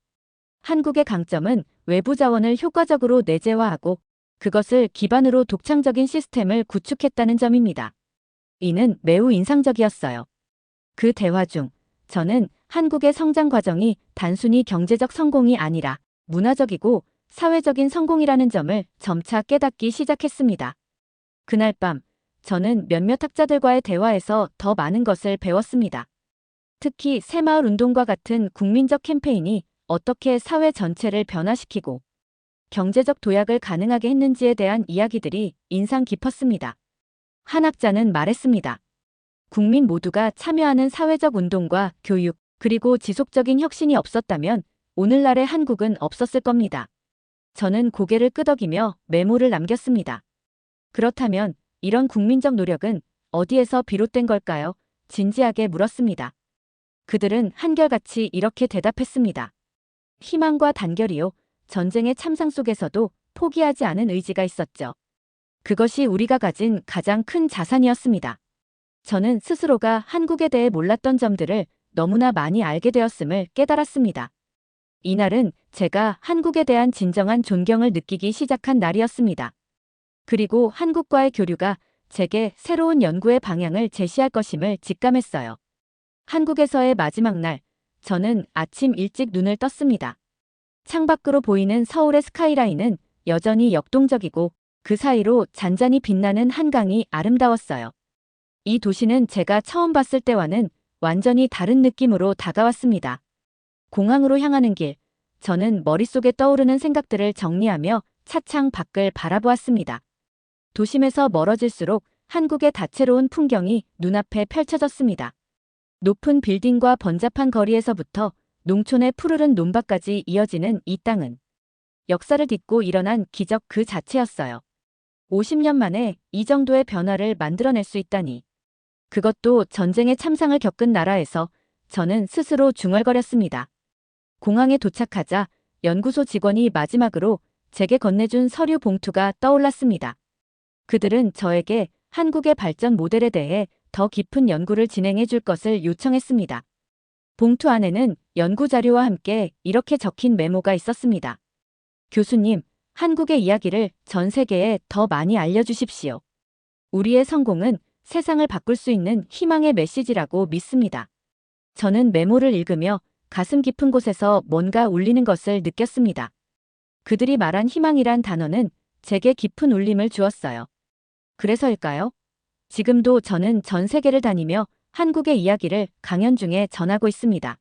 한국의 강점은 외부 자원을 효과적으로 내재화하고 그것을 기반으로 독창적인 시스템을 구축했다는 점입니다. 이는 매우 인상적이었어요. 그 대화 중 저는 한국의 성장 과정이 단순히 경제적 성공이 아니라 문화적이고 사회적인 성공이라는 점을 점차 깨닫기 시작했습니다. 그날 밤, 저는 몇몇 학자들과의 대화에서 더 많은 것을 배웠습니다. 특히 새마을 운동과 같은 국민적 캠페인이 어떻게 사회 전체를 변화시키고 경제적 도약을 가능하게 했는지에 대한 이야기들이 인상 깊었습니다. 한 학자는 말했습니다. 국민 모두가 참여하는 사회적 운동과 교육, 그리고 지속적인 혁신이 없었다면 오늘날의 한국은 없었을 겁니다. 저는 고개를 끄덕이며 메모를 남겼습니다. 그렇다면 이런 국민적 노력은 어디에서 비롯된 걸까요? 진지하게 물었습니다. 그들은 한결같이 이렇게 대답했습니다. 희망과 단결이요. 전쟁의 참상 속에서도 포기하지 않은 의지가 있었죠. 그것이 우리가 가진 가장 큰 자산이었습니다. 저는 스스로가 한국에 대해 몰랐던 점들을 너무나 많이 알게 되었음을 깨달았습니다. 이날은 제가 한국에 대한 진정한 존경을 느끼기 시작한 날이었습니다. 그리고 한국과의 교류가 제게 새로운 연구의 방향을 제시할 것임을 직감했어요. 한국에서의 마지막 날, 저는 아침 일찍 눈을 떴습니다. 창밖으로 보이는 서울의 스카이라인은 여전히 역동적이고 그 사이로 잔잔히 빛나는 한강이 아름다웠어요. 이 도시는 제가 처음 봤을 때와는 완전히 다른 느낌으로 다가왔습니다. 공항으로 향하는 길, 저는 머릿속에 떠오르는 생각들을 정리하며 차창 밖을 바라보았습니다. 도심에서 멀어질수록 한국의 다채로운 풍경이 눈앞에 펼쳐졌습니다. 높은 빌딩과 번잡한 거리에서부터 농촌의 푸르른 논밭까지 이어지는 이 땅은 역사를 딛고 일어난 기적 그 자체였어요. 50년 만에 이 정도의 변화를 만들어낼 수 있다니. 그것도 전쟁의 참상을 겪은 나라에서. 저는 스스로 중얼거렸습니다. 공항에 도착하자 연구소 직원이 마지막으로 제게 건네준 서류 봉투가 떠올랐습니다. 그들은 저에게 한국의 발전 모델에 대해 더 깊은 연구를 진행해 줄 것을 요청했습니다. 봉투 안에는 연구 자료와 함께 이렇게 적힌 메모가 있었습니다. 교수님, 한국의 이야기를 전 세계에 더 많이 알려주십시오. 우리의 성공은 세상을 바꿀 수 있는 희망의 메시지라고 믿습니다. 저는 메모를 읽으며 가슴 깊은 곳에서 뭔가 울리는 것을 느꼈습니다. 그들이 말한 희망이란 단어는 제게 깊은 울림을 주었어요. 그래서일까요? 지금도 저는 전 세계를 다니며 한국의 이야기를 강연 중에 전하고 있습니다.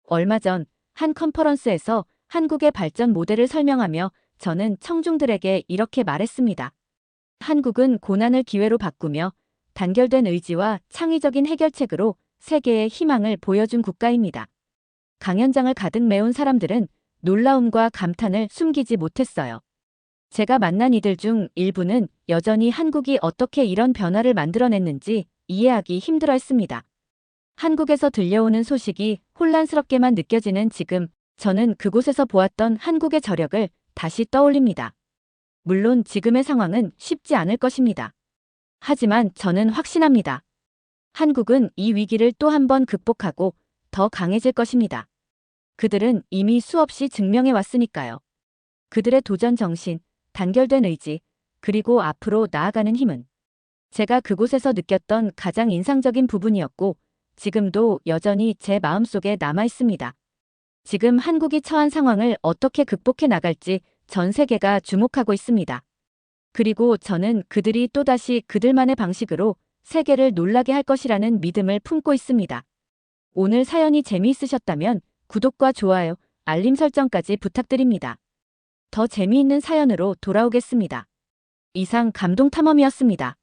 얼마 전 한 컨퍼런스에서 한국의 발전 모델을 설명하며 저는 청중들에게 이렇게 말했습니다. 한국은 고난을 기회로 바꾸며 단결된 의지와 창의적인 해결책으로 세계에 희망을 보여준 국가입니다. 강연장을 가득 메운 사람들은 놀라움과 감탄을 숨기지 못했어요. 제가 만난 이들 중 일부는 여전히 한국이 어떻게 이런 변화를 만들어냈는지 이해하기 힘들어했습니다. 한국에서 들려오는 소식이 혼란스럽게만 느껴지는 지금, 저는 그곳에서 보았던 한국의 저력을 다시 떠올립니다. 물론 지금의 상황은 쉽지 않을 것입니다. 하지만 저는 확신합니다. 한국은 이 위기를 또 한 번 극복하고 더 강해질 것입니다. 그들은 이미 수없이 증명해 왔으니까요. 그들의 도전 정신, 단결된 의지, 그리고 앞으로 나아가는 힘은 제가 그곳에서 느꼈던 가장 인상적인 부분이었고 지금도 여전히 제 마음속에 남아 있습니다. 지금 한국이 처한 상황을 어떻게 극복해 나갈지 전 세계가 주목하고 있습니다. 그리고 저는 그들이 또다시 그들만의 방식으로 세계를 놀라게 할 것이라는 믿음을 품고 있습니다. 오늘 사연이 재미있으셨다면 구독과 좋아요, 알림 설정까지 부탁드립니다. 더 재미있는 사연으로 돌아오겠습니다. 이상 감동탐험이었습니다.